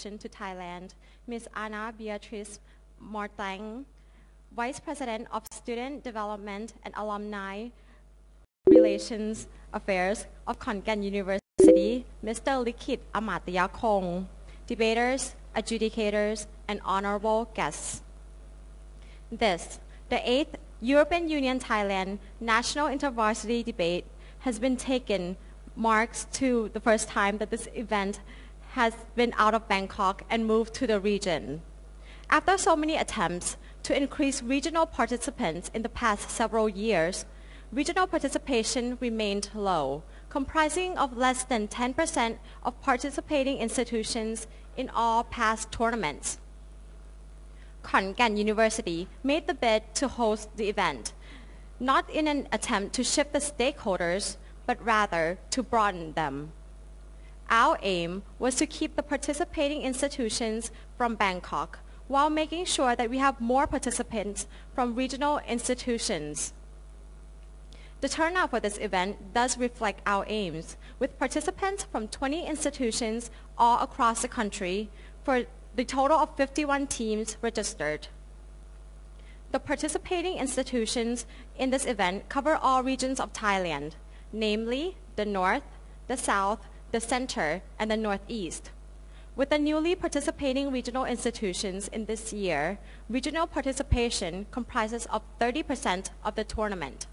delegation to Thailand, Ms. Anna Beatrice Mortang, Vice President of Student Development and Alumni Relations Affairs of Khon Kaen University, Mr. Likhit Amatayakong, debaters, adjudicators, and honorable guests. This, the 8th European Union Thailand National Intervarsity Debate, has been taken marks to the first time that this event has been out of Bangkok and moved to the region. After so many attempts to increase regional participants in the past several years, regional participation remained low, comprising of less than 10% of participating institutions in all past tournaments. Khon Kaen University made the bid to host the event, not in an attempt to shift the stakeholders, but rather to broaden them. Our aim was to keep the participating institutions from Bangkok while making sure that we have more participants from regional institutions. The turnout for this event does reflect our aims, with participants from 20 institutions all across the country for the total of 51 teams registered. The participating institutions in this event cover all regions of Thailand, namely the North, the South, the Center, and the Northeast. With the newly participating regional institutions in this year, regional participation comprises of 30% of the tournament.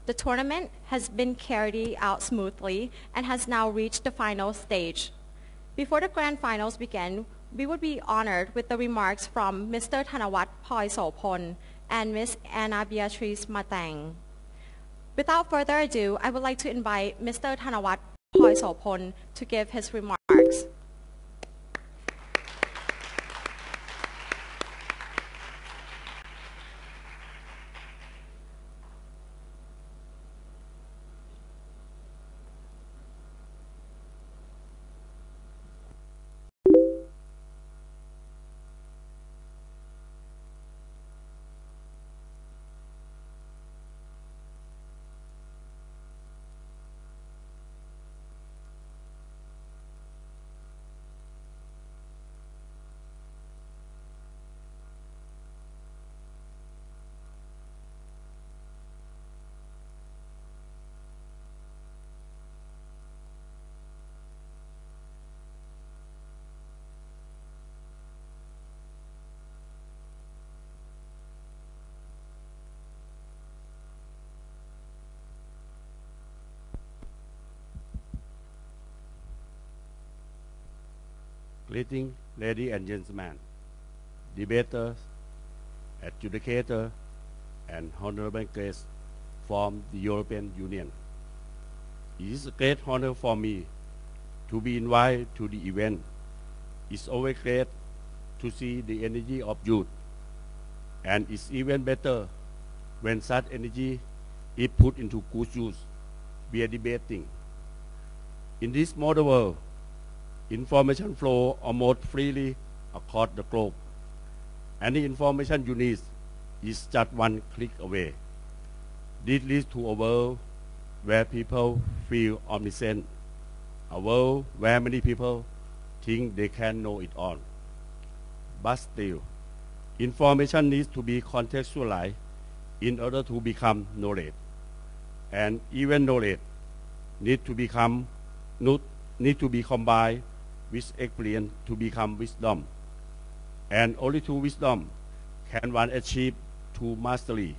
The tournament has been carried out smoothly and has now reached the final stage. Before the grand finals begin, we would be honored with the remarks from Mr. Thanawat Phoi-Sopon and Ms. Anna Beatrice Matang. Without further ado, I would like to invite Mr. Thanawat Phoi-Sopon to give his remarks. Greetings, ladies and gentlemen, debaters, adjudicators, and honorable guests from the European Union. It is a great honor for me to be invited to the event. It's always great to see the energy of youth, and it's even better when such energy is put into good use via debating. In this modern world, information flow almost freely across the globe. Any information you need is just one click away. This leads to a world where people feel omniscient, a world where many people think they can know it all. But still, information needs to be contextualized in order to become knowledge. And even knowledge needs to be combined with experience to become wisdom. And only through wisdom can one achieve true mastery.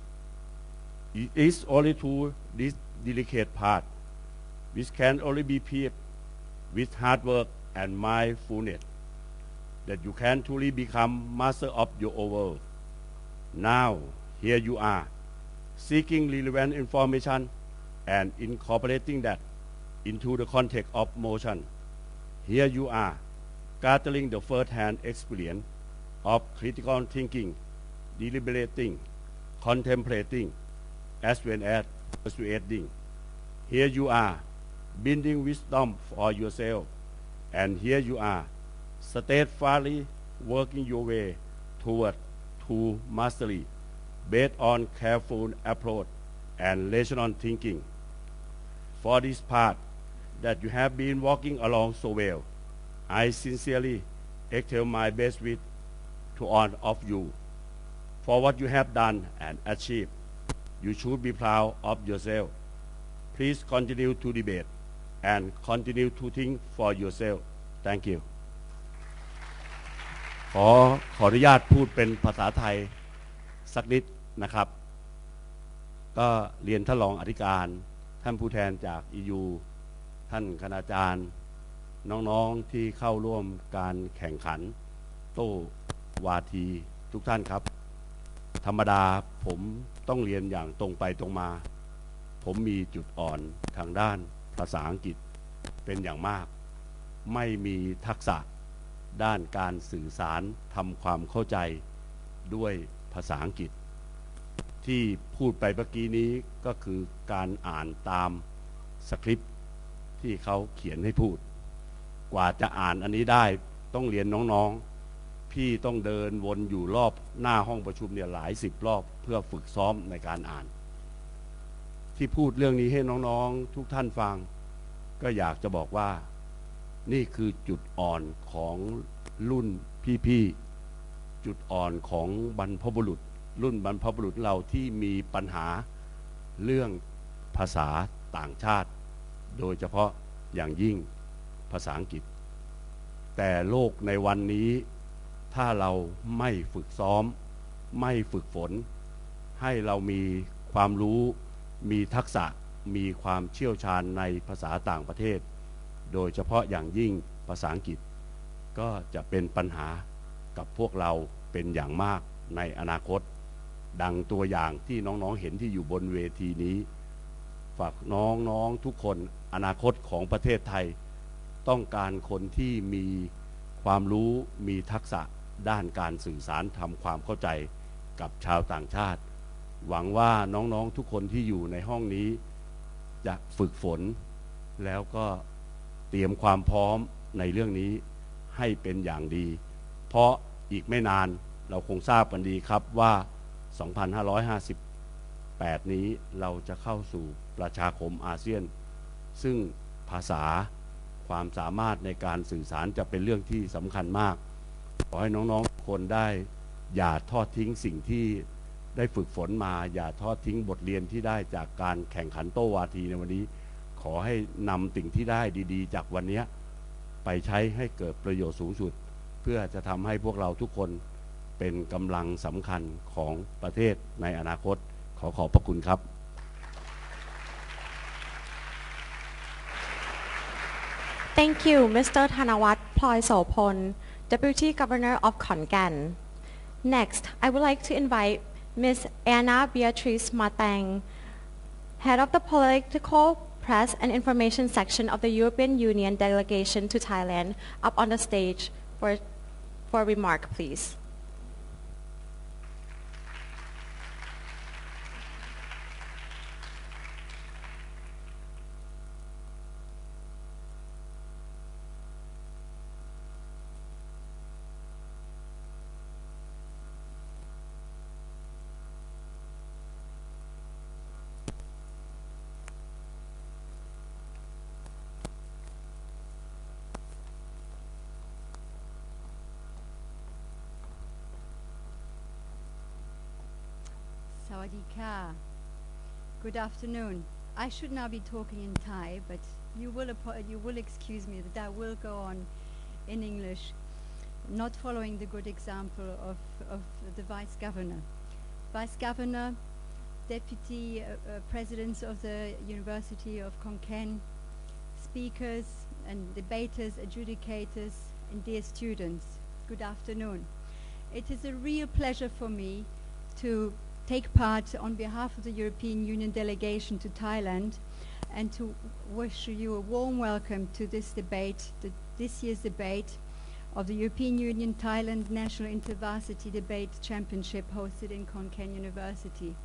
It is only through this delicate path, which can only be paved with hard work and mindfulness, that you can truly become master of your own world. Now, here you are, seeking relevant information and incorporating that into the context of motion. Here you are, gathering the first-hand experience of critical thinking, deliberating, contemplating, as well as persuading. Here you are, building wisdom for yourself, and here you are, steadfastly working your way toward true mastery, based on careful approach and rational thinking. For this path that you have been walking along so well, I sincerely extend my best wish to all of you for what you have done and achieved. You should be proud of yourself. Please continue to debate and continue to think for yourself. Thank you.ขออนุญาตพูดเป็นภาษาไทยสักนิดนะครับก็เรียนท่านรองอธิการท่านผู้แทนจาก EU ท่านคณาจารย์น้องๆที่เข้าร่วมการแข่งขันโต้วาทีทุกท่านครับธรรมดาผมต้องเรียนอย่างตรงไปตรงมาผมมีจุดอ่อนทางด้านภาษาอังกฤษเป็นอย่างมากไม่มีทักษะด้านการสื่อสารทำความเข้าใจด้วยภาษาอังกฤษที่พูดไปเมื่อกี้นี้ก็คือการอ่านตามสคริปต์ที่เขาเขียนให้พูดกว่าจะอ่านอันนี้ได้ต้องเรียนน้องๆพี่ต้องเดินวนอยู่รอบหน้าห้องประชุมเนี่ยหลาย10 รอบเพื่อฝึกซ้อมในการอ่านที่พูดเรื่องนี้ให้น้องๆทุกท่านฟังก็อยากจะบอกว่านี่คือจุดอ่อนของรุ่นพี่ๆจุดอ่อนของบรรพบุรุษรุ่นบรรพบุรุษเราที่มีปัญหาเรื่องภาษาต่างชาติโดยเฉพาะอย่างยิ่งภาษาอังกฤษแต่โลกในวันนี้ถ้าเราไม่ฝึกซ้อมไม่ฝึกฝนให้เรามีความรู้มีทักษะมีความเชี่ยวชาญในภาษาต่างประเทศโดยเฉพาะอย่างยิ่งภาษาอังกฤษก็จะเป็นปัญหากับพวกเราเป็นอย่างมากในอนาคตดังตัวอย่างที่น้องๆเห็นที่อยู่บนเวทีนี้ฝากน้องๆทุกคนอนาคตของประเทศไทยต้องการคนที่มีความรู้มีทักษะด้านการสื่อสารทำความเข้าใจกับชาวต่างชาติหวังว่าน้องๆทุกคนที่อยู่ในห้องนี้จะฝึกฝนแล้วก็เตรียมความพร้อมในเรื่องนี้ให้เป็นอย่างดีเพราะอีกไม่นานเราคงทราบกันดีครับว่า2558นี้เราจะเข้าสู่ประชาคมอาเซียนซึ่งภาษาความสามารถในการสื่อสารจะเป็นเรื่องที่สำคัญมากขอให้น้องๆทุกคนได้อย่าทอดทิ้งสิ่งที่ได้ฝึกฝนมาอย่าทอดทิ้งบทเรียนที่ได้จากการแข่งขันโต้วาทีในวันนี้ขอให้นำสิ่งที่ได้ดีๆจากวันนี้ไปใช้ให้เกิดประโยชน์สูงสุดเพื่อจะทำให้พวกเราทุกคนเป็นกำลังสำคัญของประเทศในอนาคตขอบพระคุณครับ Thank you, Mr. Thanawat Ploy-Sopon, Deputy Governor of Khon Kaen. Next, I would like to invite Ms. Anna Beatrice Matang, Head of the Political Press and Information Section of the European Union Delegation to Thailand, up on the stage for a remark, please. Sawadika. Good afternoon. I should now be talking in Thai, but you will excuse me that I will go on in English, not following the good example of the Vice Governor. Vice Governor, Deputy Presidents of the University of Khon Kaen, speakers and debaters, adjudicators, and dear students, good afternoon. It is a real pleasure for me to take part on behalf of the European Union delegation to Thailand and to wish you a warm welcome to this debate, this year's debate of the European Union Thailand National Intervarsity Debate Championship hosted in Khon Kaen University.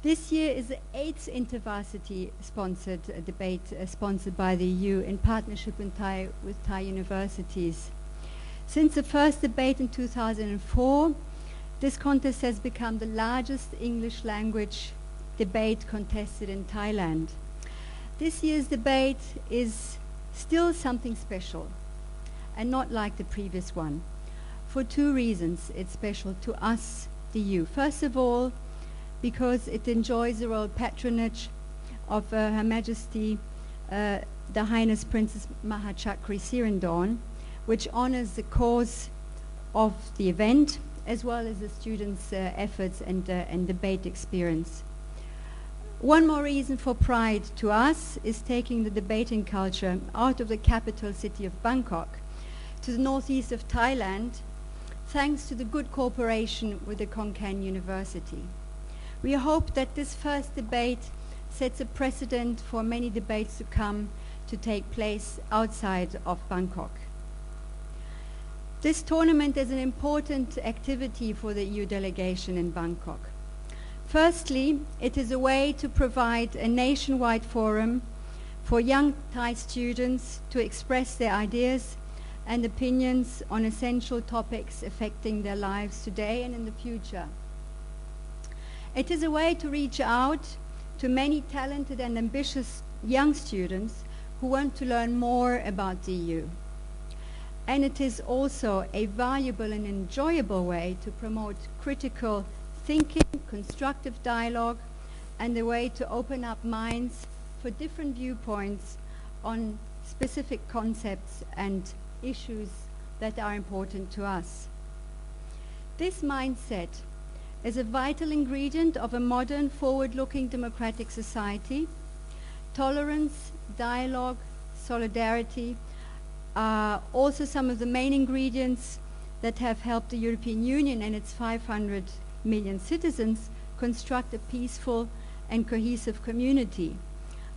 This year is the 8th InterVarsity sponsored debate sponsored by the EU in partnership with Thai universities. Since the first debate in 2004, this contest has become the largest English language debate contested in Thailand. This year's debate is still something special. and not like the previous one. For two reasons it's special to us, the EU. First of all, because it enjoys the royal patronage of Her Majesty the Highness Princess Mahachakri Sirindorn, which honors the cause of the event as well as the students' efforts and debate experience. One more reason for pride to us is taking the debating culture out of the capital city of Bangkok to the northeast of Thailand, thanks to the good cooperation with the Khon Kaen University. We hope that this first debate sets a precedent for many debates to come to take place outside of Bangkok. This tournament is an important activity for the EU delegation in Bangkok. Firstly, it is a way to provide a nationwide forum for young Thai students to express their ideas and opinions on essential topics affecting their lives today and in the future. It is a way to reach out to many talented and ambitious young students who want to learn more about the EU. And it is also a valuable and enjoyable way to promote critical thinking, constructive dialogue, and a way to open up minds for different viewpoints on specific concepts and issues that are important to us. This mindset is a vital ingredient of a modern, forward-looking democratic society. Tolerance, dialogue, solidarity are also some of the main ingredients that have helped the European Union and its 500 million citizens construct a peaceful and cohesive community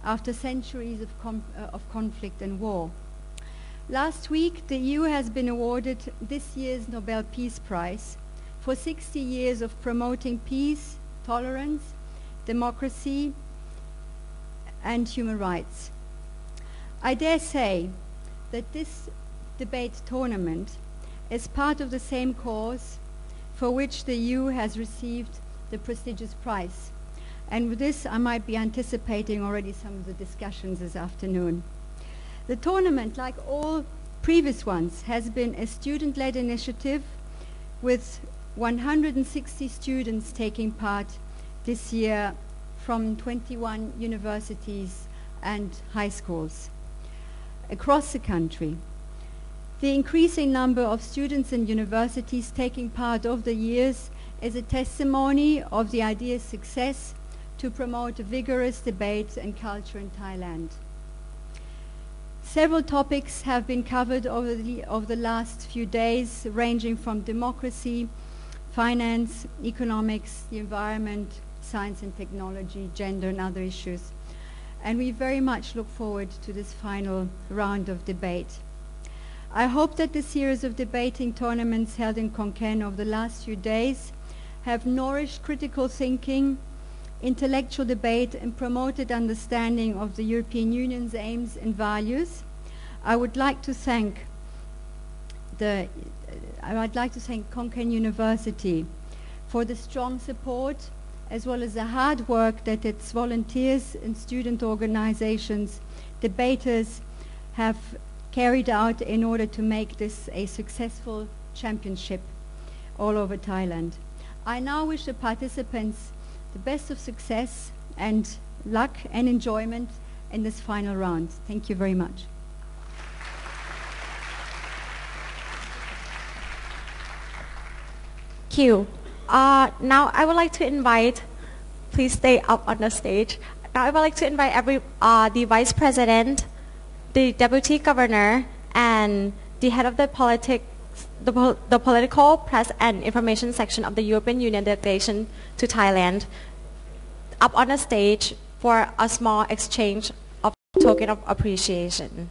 after centuries of conflict and war. Last week, the EU has been awarded this year's Nobel Peace Prize for 60 years of promoting peace, tolerance, democracy, and human rights. I dare say that this debate tournament is part of the same cause for which the EU has received the prestigious prize. And with this, I might be anticipating already some of the discussions this afternoon. The tournament, like all previous ones, has been a student-led initiative with 160 students taking part this year from 21 universities and high schools across the country. The increasing number of students and universities taking part over the years is a testimony of the idea's success to promote a vigorous debate and culture in Thailand. Several topics have been covered over the last few days, ranging from democracy, finance, economics, the environment, science and technology, gender and other issues. And we very much look forward to this final round of debate. I hope that the series of debating tournaments held in Khon Kaen over the last few days have nourished critical thinking, intellectual debate, and promoted understanding of the European Union's aims and values. I would like to thank Khon Kaen University for the strong support as well as the hard work that its volunteers and student organizations, debaters have carried out in order to make this a successful championship all over Thailand. I now wish the participants the best of success and luck and enjoyment in this final round. Thank you very much. Thank you. Now I would like to invite, please stay up on the stage. Now I would like to invite the Vice President, the Deputy Governor, and the head of the political, press and information section of the European Union delegation to Thailand up on the stage for a small exchange of token of appreciation.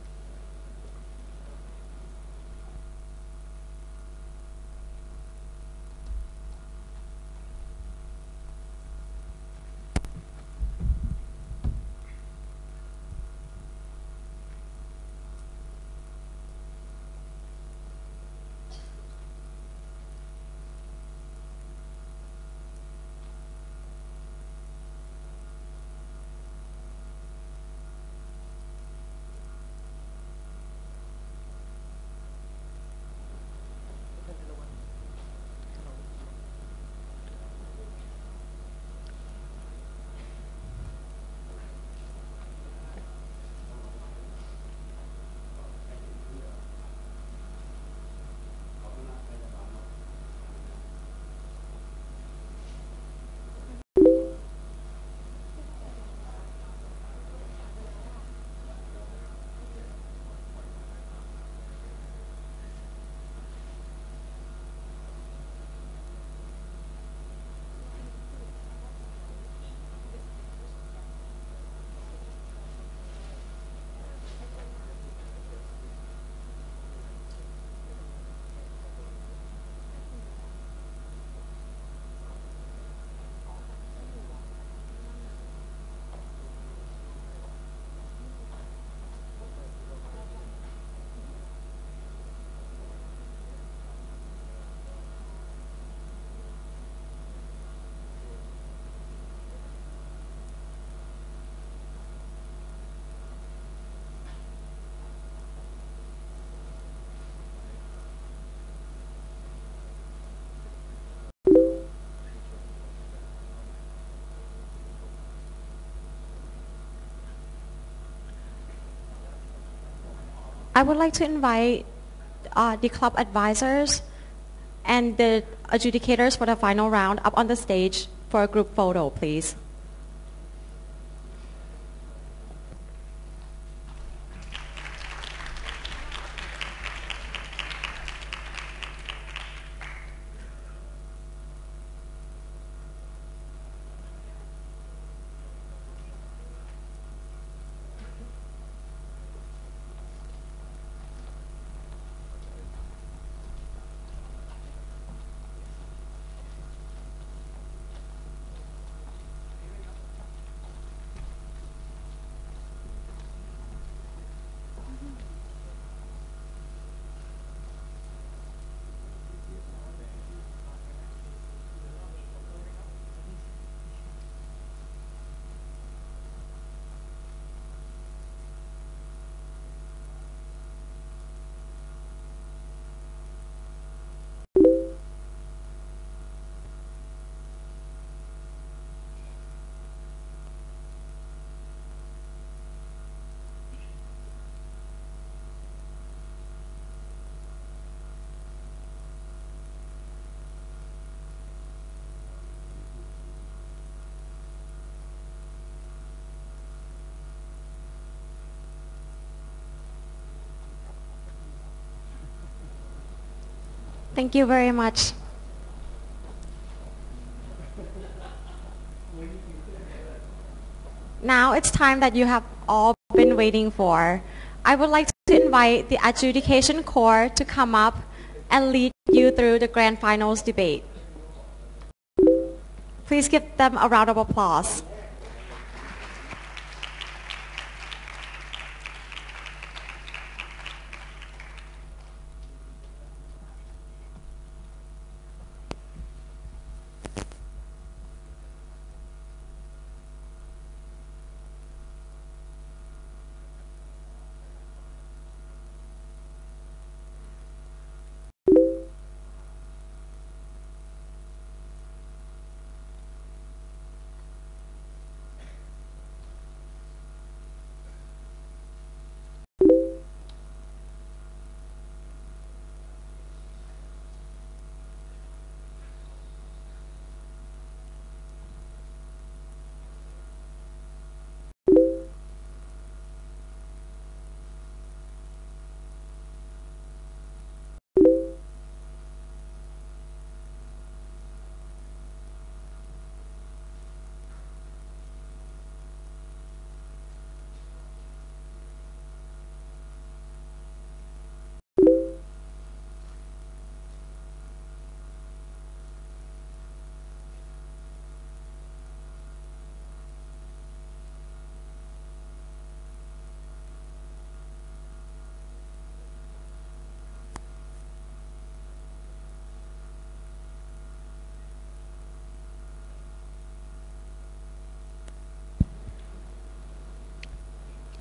I would like to invite the club advisors and the adjudicators for the final round up on the stage for a group photo, please. Thank you very much. Now it's time that you have all been waiting for. I would like to invite the adjudication corps to come up and lead you through the grand finals debate. Please give them a round of applause.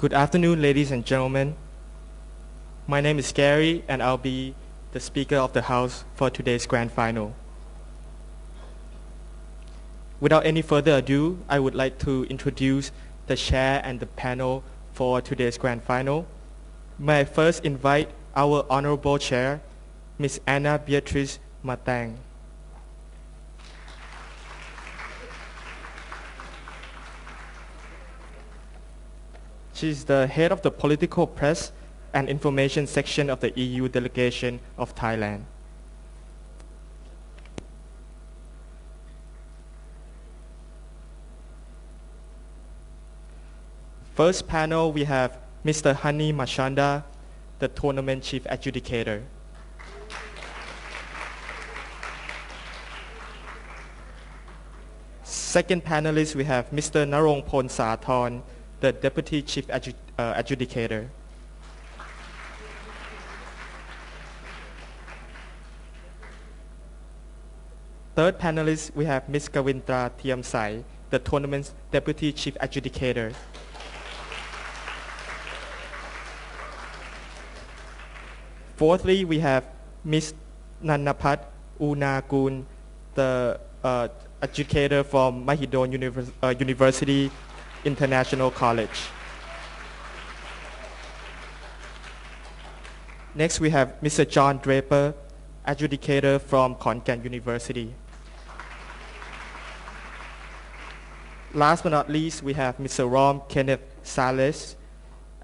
Good afternoon, ladies and gentlemen. My name is Gary, and I'll be the Speaker of the House for today's grand final. Without any further ado, I would like to introduce the chair and the panel for today's grand final. May I first invite our Honorable Chair, Ms. Anna Beatrice Matang. She is the head of the Political Press and Information section of the EU delegation of Thailand. First panel, we have Mr. Hani Machanda, the tournament chief adjudicator. Second panelist, we have Mr. Narongpol Sathorn, the deputy chief adjudicator. Third panelist, we have Ms. Kawintra Thiamsai, the tournament's deputy chief adjudicator. Fourthly, we have Ms. Nannapat Unagun, the adjudicator from Mahidol University International College. Next, we have Mr. John Draper, adjudicator from Khon Kaen University. Last but not least, we have Mr. Rom Kenneth Sales,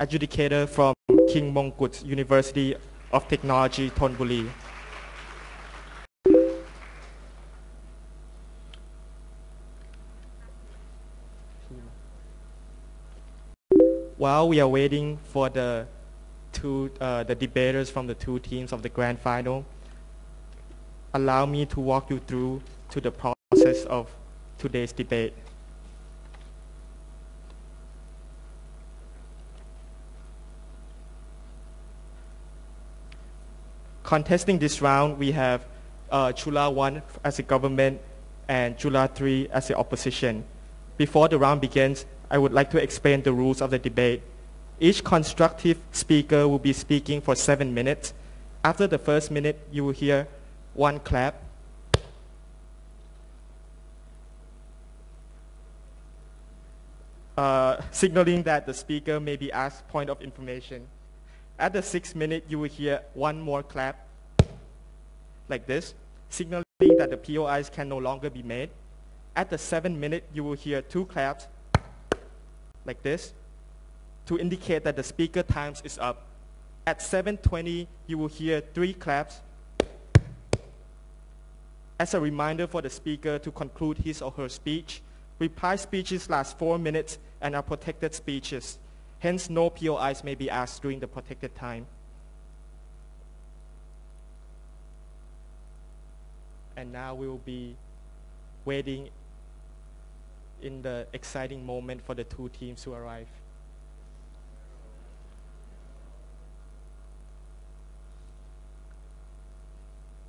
adjudicator from King Mongkut University of Technology, Thonburi. While we are waiting for the debaters from the two teams of the grand final, allow me to walk you through to the process of today's debate. Contesting this round, we have Chula 1 as a government and Chula 3 as the opposition. Before the round begins, I would like to explain the rules of the debate. Each constructive speaker will be speaking for 7 minutes. After the first minute, you will hear one clap. Signaling that the speaker may be asked point of information. At the 6th minute, you will hear one more clap, like this, signaling that the POIs can no longer be made. At the 7th minute, you will hear 2 claps, like this, to indicate that the speaker times is up. At 7:20, you will hear 3 claps, as a reminder for the speaker to conclude his or her speech. Reply speeches last 4 minutes and are protected speeches. Hence, no POIs may be asked during the protected time. And now we will be waiting in the exciting moment for the two teams to arrive.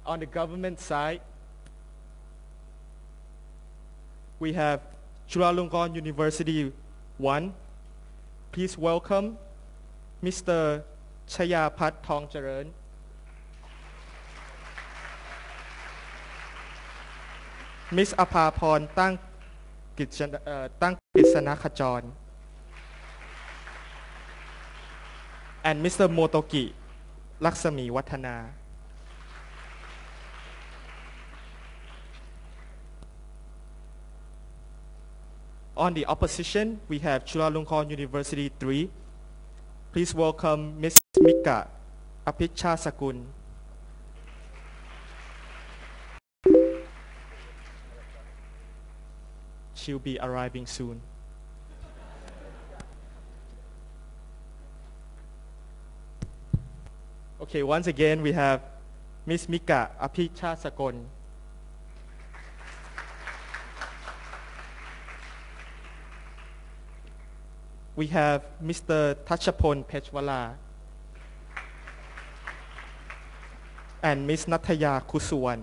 On the government side, we have Chulalongkorn University 1. Please welcome Mr. Chayapat Thong Charan, Miss Apaporn Tang Kisana Khajon, and Mr. Motoki Laksami Watana. On the opposition, we have Chulalongkorn University 3. Please welcome Ms. Mika Apicha Sakun. She'll be arriving soon. Okay, once again, we have Ms. Mika Apicha Sakun. We have Mr. Tachapon Pechwala and Ms. Nataya Kusuwan.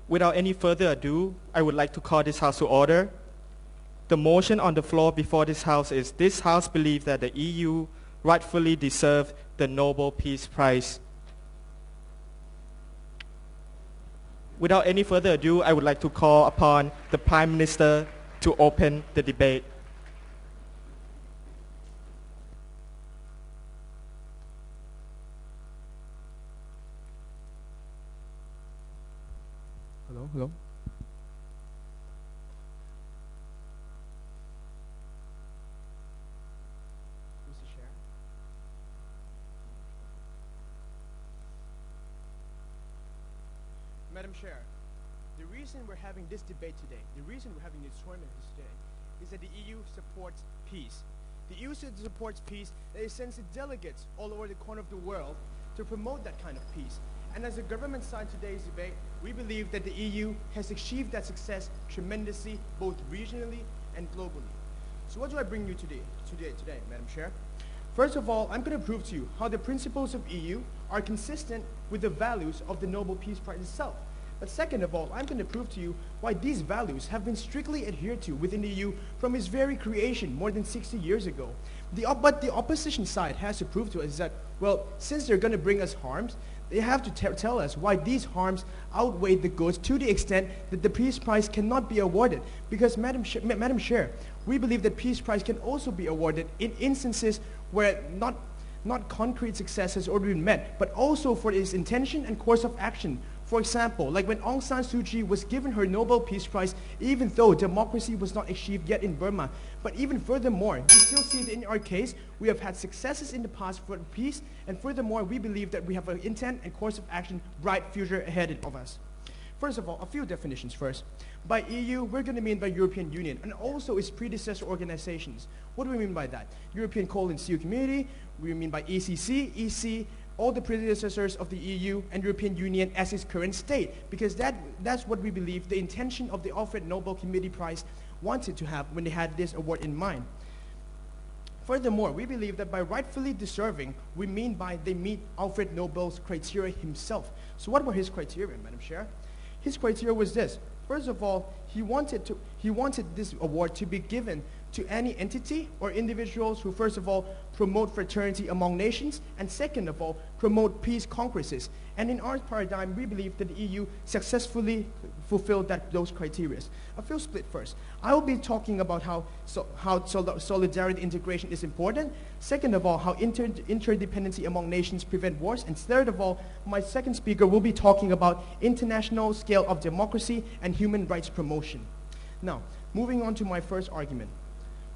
Without any further ado, I would like to call this House to order. The motion on the floor before this House is this House believes that the EU rightfully deserves the Nobel Peace Prize. Without any further ado, I would like to call upon the Prime Minister to open the debate. Hello. Mr. Chair. Madam Chair, the reason we're having this debate today, the reason we're having this tournament today, is that the EU supports peace. The EU supports peace, and it sends delegates all over the corner of the world to promote that kind of peace. And as the government side today's debate, we believe that the EU has achieved that success tremendously, both regionally and globally. So what do I bring you today, Madam Chair? First of all, I'm going to prove to you how the principles of EU are consistent with the values of the Nobel Peace Prize itself. But second of all, I'm going to prove to you why these values have been strictly adhered to within the EU from its very creation more than 60 years ago. But the opposition side has to prove to us that, well, since they're going to bring us harms, they have to tell us why these harms outweigh the goods to the extent that the Peace Prize cannot be awarded. Because, Madam Chair, we believe that Peace Prize can also be awarded in instances where not concrete success has already been met, but also for its intention and course of action. For example, like when Aung San Suu Kyi was given her Nobel Peace Prize, even though democracy was not achieved yet in Burma. But even furthermore, we still see that in our case, we have had successes in the past for peace, and furthermore, we believe that we have an intent and course of action, bright future ahead of us. First of all, a few definitions first. By EU, we're going to mean by European Union, and also its predecessor organizations. What do we mean by that? European Coal and Steel Community, we mean by ECC, EC, all the predecessors of the EU and European Union as its current state, because that's what we believe the intention of the Alfred Nobel Committee Prize wanted to have when they had this award in mind. Furthermore, we believe that by rightfully deserving, we mean by they meet Alfred Nobel's criteria himself. So what were his criteria, Madam Chair? His criteria was this. First of all, he wanted this award to be given to any entity or individuals who, first of all, promote fraternity among nations, and second of all, promote peace congresses. And in our paradigm, we believe that the EU successfully fulfilled those criteria. A few split first. I will be talking about how solidarity integration is important. Second of all, how interdependency among nations prevent wars. And third of all, my second speaker will be talking about international scale of democracy and human rights promotion. Now, moving on to my first argument.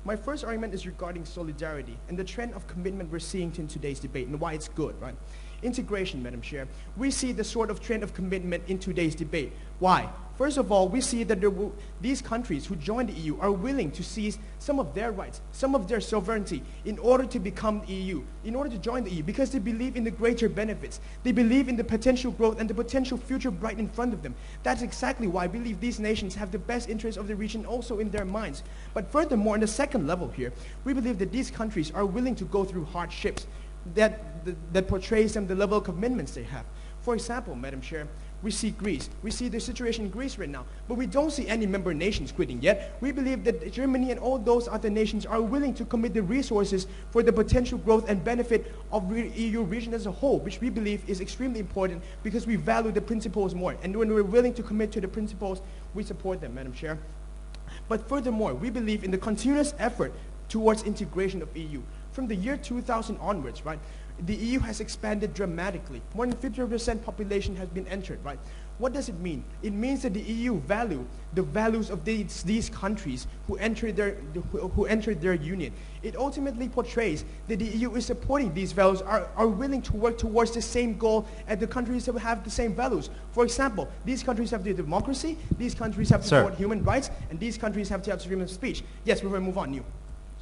My first argument is regarding solidarity and the trend of commitment we're seeing in today's debate and why it's good, right? Integration, Madam Chair. We see the sort of trend of commitment in today's debate. Why? First of all, we see that these countries who join the EU are willing to seize some of their rights, some of their sovereignty in order to become the EU, in order to join the EU, because they believe in the greater benefits. They believe in the potential growth and the potential future right in front of them. That's exactly why I believe these nations have the best interests of the region also in their minds. But furthermore, on the second level here, we believe that these countries are willing to go through hardships that portrays them the level of commitments they have. For example, Madam Chair, we see Greece. We see the situation in Greece right now, but we don't see any member nations quitting yet. We believe that Germany and all those other nations are willing to commit the resources for the potential growth and benefit of the EU region as a whole, which we believe is extremely important because we value the principles more. And when we're willing to commit to the principles, we support them, Madam Chair. But furthermore, we believe in the continuous effort towards integration of EU. From the year 2000 onwards, right, the EU has expanded dramatically. More than 50% population has been entered, right? What does it mean? It means that the EU value the values of these countries who entered their union. It ultimately portrays that the EU is supporting these values, are willing to work towards the same goal as the countries that have the same values. For example, these countries have the democracy, these countries have to support human rights, and these countries have to have freedom of speech. Yes, we will move on. You.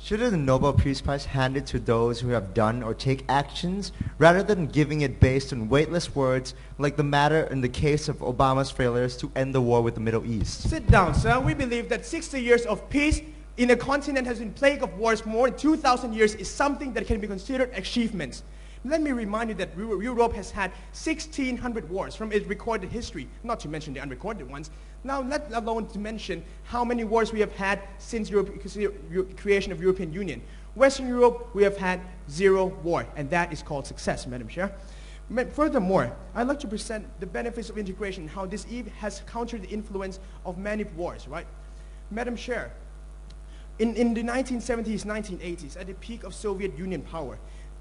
Shouldn't the Nobel Peace Prize hand it to those who have done or take actions rather than giving it based on weightless words like the matter in the case of Obama's failures to end the war with the Middle East? Sit down, sir. We believe that 60 years of peace in a continent has been plagued of wars for more than 2,000 years is something that can be considered achievements. Let me remind you that Europe has had 1,600 wars from its recorded history, not to mention the unrecorded ones. Now, let alone to mention how many wars we have had since creation of European Union. Western Europe, we have had 0 war, and that is called success, Madam Chair. Furthermore, I'd like to present the benefits of integration, how this has countered the influence of many wars, right? Madam Chair, in the 1970s, 1980s, at the peak of Soviet Union power,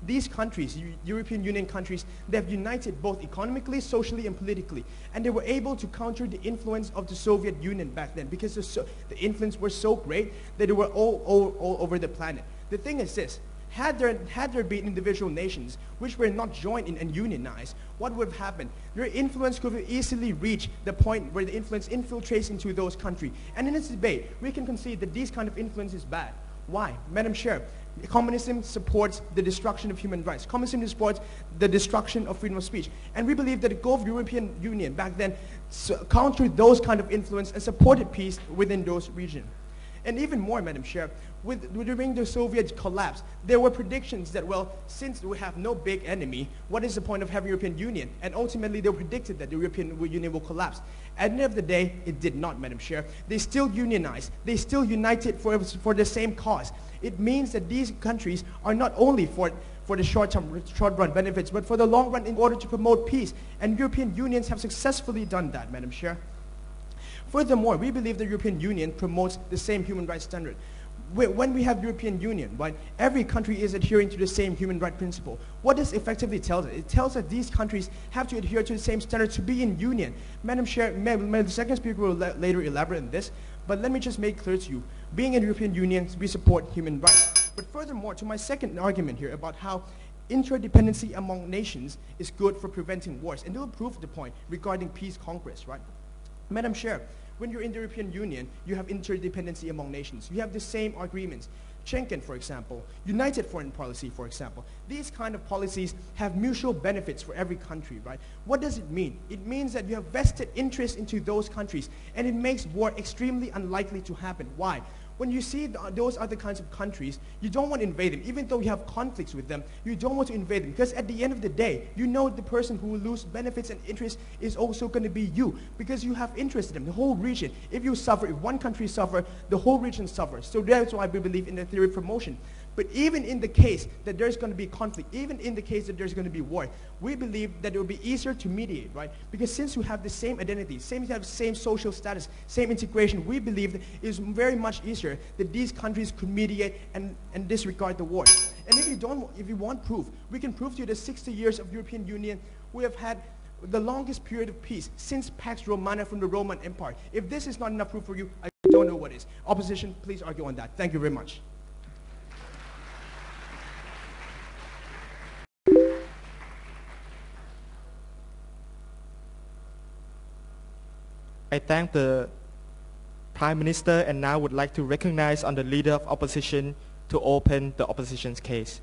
these countries, European Union countries, they have united both economically, socially, and politically. And they were able to counter the influence of the Soviet Union back then because the influence was so great that they were all over the planet. The thing is this, had there been individual nations which were not joined in and unionized, what would have happened? Their influence could have easily reached the point where the influence infiltrates into those countries. And in this debate, we can concede that these kind of influence is bad. Why? Madam Chair, Communism supports the destruction of human rights. Communism supports the destruction of freedom of speech. And we believe that the goal of the European Union back then countered those kind of influence and supported peace within those regions. And even more, Madam Chair, during the Soviet collapse, there were predictions that, well, since we have no big enemy, what is the point of having European Union? And ultimately, they predicted that the European Union will collapse. At the end of the day, it did not, Madam Chair. They still unionized. They still united for the same cause. It means that these countries are not only for the short-run benefits, but for the long run in order to promote peace. And European unions have successfully done that, Madam Chair. Furthermore, we believe the European Union promotes the same human rights standard. When we have European Union, right, every country is adhering to the same human rights principle. What this effectively tells us? It tells us these countries have to adhere to the same standard to be in union. Madam Chair, the second speaker will later elaborate on this, but let me just make clear to you, being in the European Union, we support human rights. But furthermore, to my second argument here about how interdependency among nations is good for preventing wars, and it will prove the point regarding peace conquest, right? Madam Chair, when you're in the European Union, you have interdependency among nations. You have the same agreements. Schengen, for example, united foreign policy, for example. These kind of policies have mutual benefits for every country, right? What does it mean? It means that you have vested interest into those countries, and it makes war extremely unlikely to happen. Why? When you see those other kinds of countries, you don't want to invade them. Even though you have conflicts with them, you don't want to invade them. Because at the end of the day, you know the person who will lose benefits and interest is also going to be you. Because you have interest in them, the whole region. If you suffer, if one country suffers, the whole region suffers. So that's why we believe in the theory of promotion. But even in the case that there's going to be conflict, even in the case that there's going to be war, we believe that it will be easier to mediate, right? Because since you have the same identity, same social status, same integration, we believe that it is very much easier that these countries could mediate and disregard the war. And if you want proof, we can prove to you that 60 years of European Union, we have had the longest period of peace since Pax Romana from the Roman Empire. If this is not enough proof for you, I don't know what is. Opposition, please argue on that. Thank you very much. I thank the Prime Minister and now would like to recognize on the Leader of Opposition to open the opposition's case.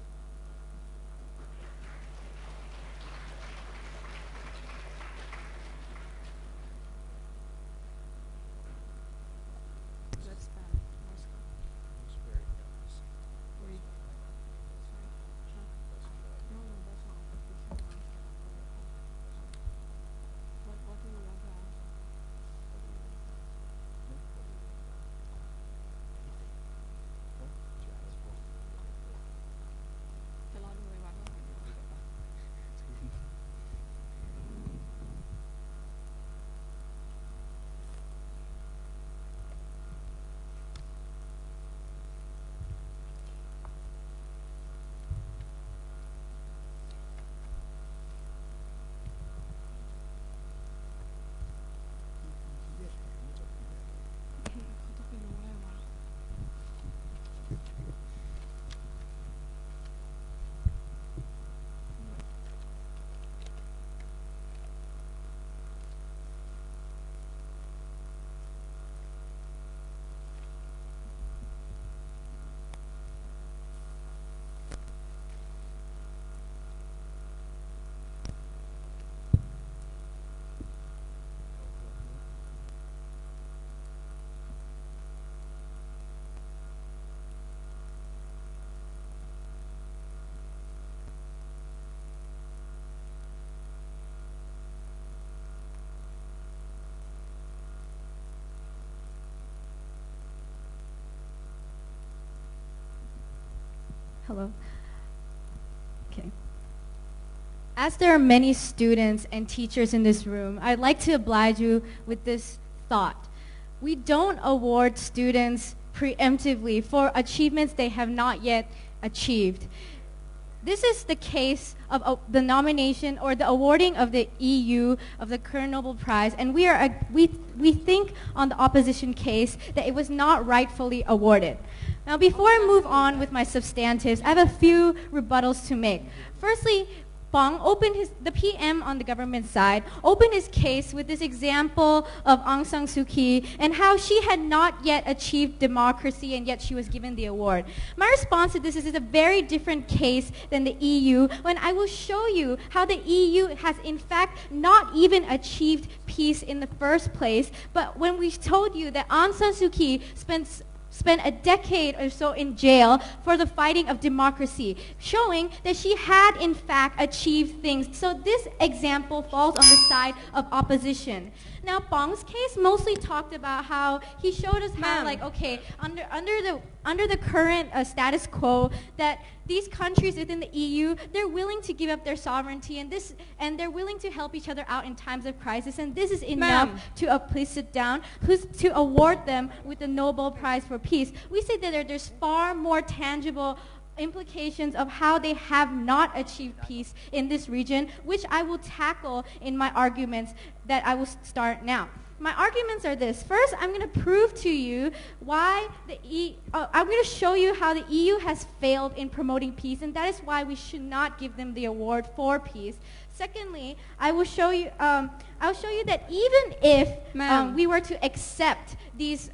Hello. Okay. As there are many students and teachers in this room, I'd like to oblige you with this thought. We don't award students preemptively for achievements they have not yet achieved. This is the case of the nomination or the awarding of the EU of the current Nobel Prize, and we think on the opposition case that it was not rightfully awarded. Now, before I move on with my substantives, I have a few rebuttals to make. Firstly, the PM on the government side, opened his case with this example of Aung San Suu Kyi and how she had not yet achieved democracy and yet she was given the award. My response to this is a very different case than the EU, when I will show you how the EU has in fact not even achieved peace in the first place, but when we told you that Aung San Suu Kyi spent a decade or so in jail for the fighting of democracy, showing that she had in fact achieved things. So this example falls on the side of opposition. Now, Bong's case mostly talked about how he showed us how, like, okay, under the current status quo, that these countries within the EU, they're willing to give up their sovereignty, and they're willing to help each other out in times of crisis, and this is enough to please sit down, to award them with the Nobel Prize for Peace. We say that there's far more tangible implications of how they have not achieved peace in this region, which I will tackle in my arguments that I will start now. My arguments are this. First, I'm going to prove to you why I'm going to show you how the EU has failed in promoting peace, and that is why we should not give them the award for peace. Secondly, I will show you. I'll show you that even if we were to accept these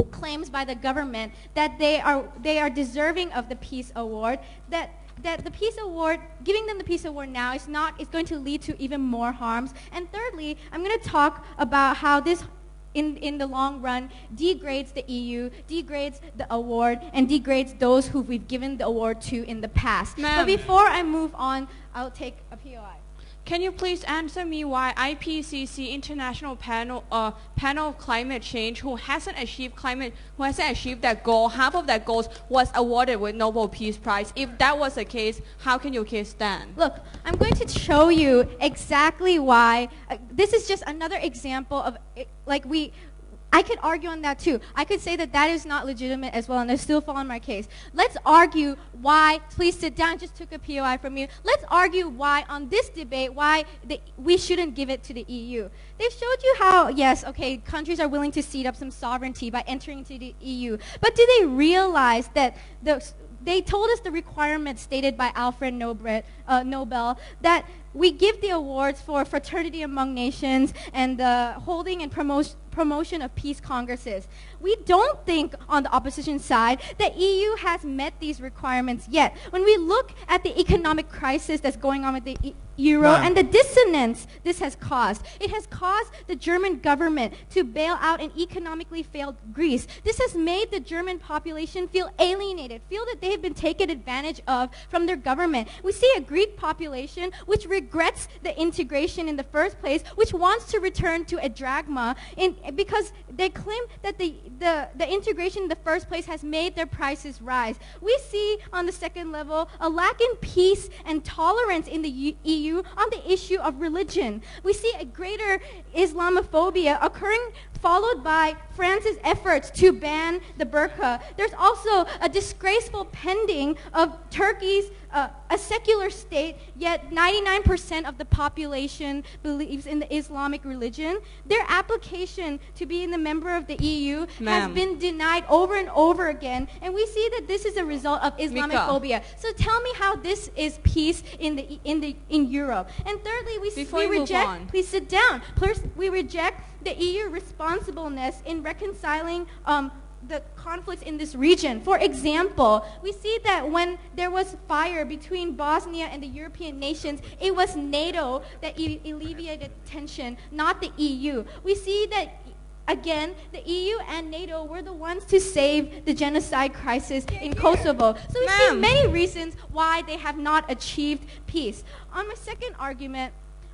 claims by the government that they are deserving of the peace award, that the peace award, giving them the peace award now is going to lead to even more harms. And thirdly, I'm going to talk about how this in the long run degrades the EU, degrades the award, and degrades those who we've given the award to in the past. But before I move on, I'll take a POI. Can you please answer me why IPCC International Panel of Climate Change, who hasn't achieved that goal, half of that goals was awarded with Nobel Peace Prize? If that was the case, how can your case stand? Look, I'm going to show you exactly why. This is just another example of I could argue on that too. I could say that is not legitimate as well, and I still fall on my case. Let's argue why, please sit down, just took a POI from you. Let's argue why on this debate, we shouldn't give it to the EU. They've showed you how, yes, okay, countries are willing to cede up some sovereignty by entering into the EU. But do they realize that they told us the requirements stated by Alfred Nobel that we give the awards for fraternity among nations and the holding and promotion of peace congresses. We don't think on the opposition side that EU has met these requirements yet. When we look at the economic crisis that's going on with the euro and the dissonance this has caused, it has caused the German government to bail out an economically failed Greece. This has made the German population feel alienated, feel that they have been taken advantage of from their government. We see a Greek population which regrets the integration in the first place, which wants to return to a drachma because they claim that the integration in the first place has made their prices rise. We see on the second level a lack in peace and tolerance in the EU on the issue of religion. We see a greater Islamophobia occurring, followed by France's efforts to ban the burqa. There's also a disgraceful pending of Turkey's a secular state, yet 99% of the population believes in the Islamic religion. Their application to being a member of the EU has been denied over and over again, and we see that this is a result of Islamophobia. So tell me how this is peace in Europe. And thirdly, we reject. Please sit down. First, we reject the EU responsibleness in reconciling the conflicts in this region. For example, we see that when there was fire between Bosnia and the European nations, it was NATO that alleviated tension, not the EU. We see that, again, the EU and NATO were the ones to save the genocide crisis in Kosovo. So we see many reasons why they have not achieved peace. On my second argument,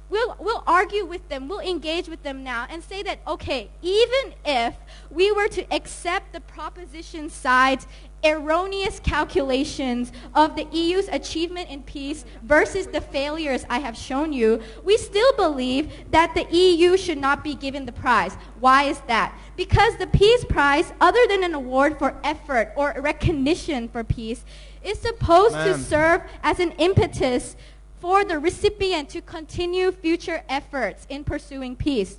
we'll argue with them, we'll engage with them now and say that, okay, even if we were to accept the proposition side's erroneous calculations of the EU's achievement in peace versus the failures I have shown you, we still believe that the EU should not be given the prize. Why is that? Because the Peace Prize, other than an award for effort or recognition for peace, is supposed to serve as an impetus for the recipient to continue future efforts in pursuing peace.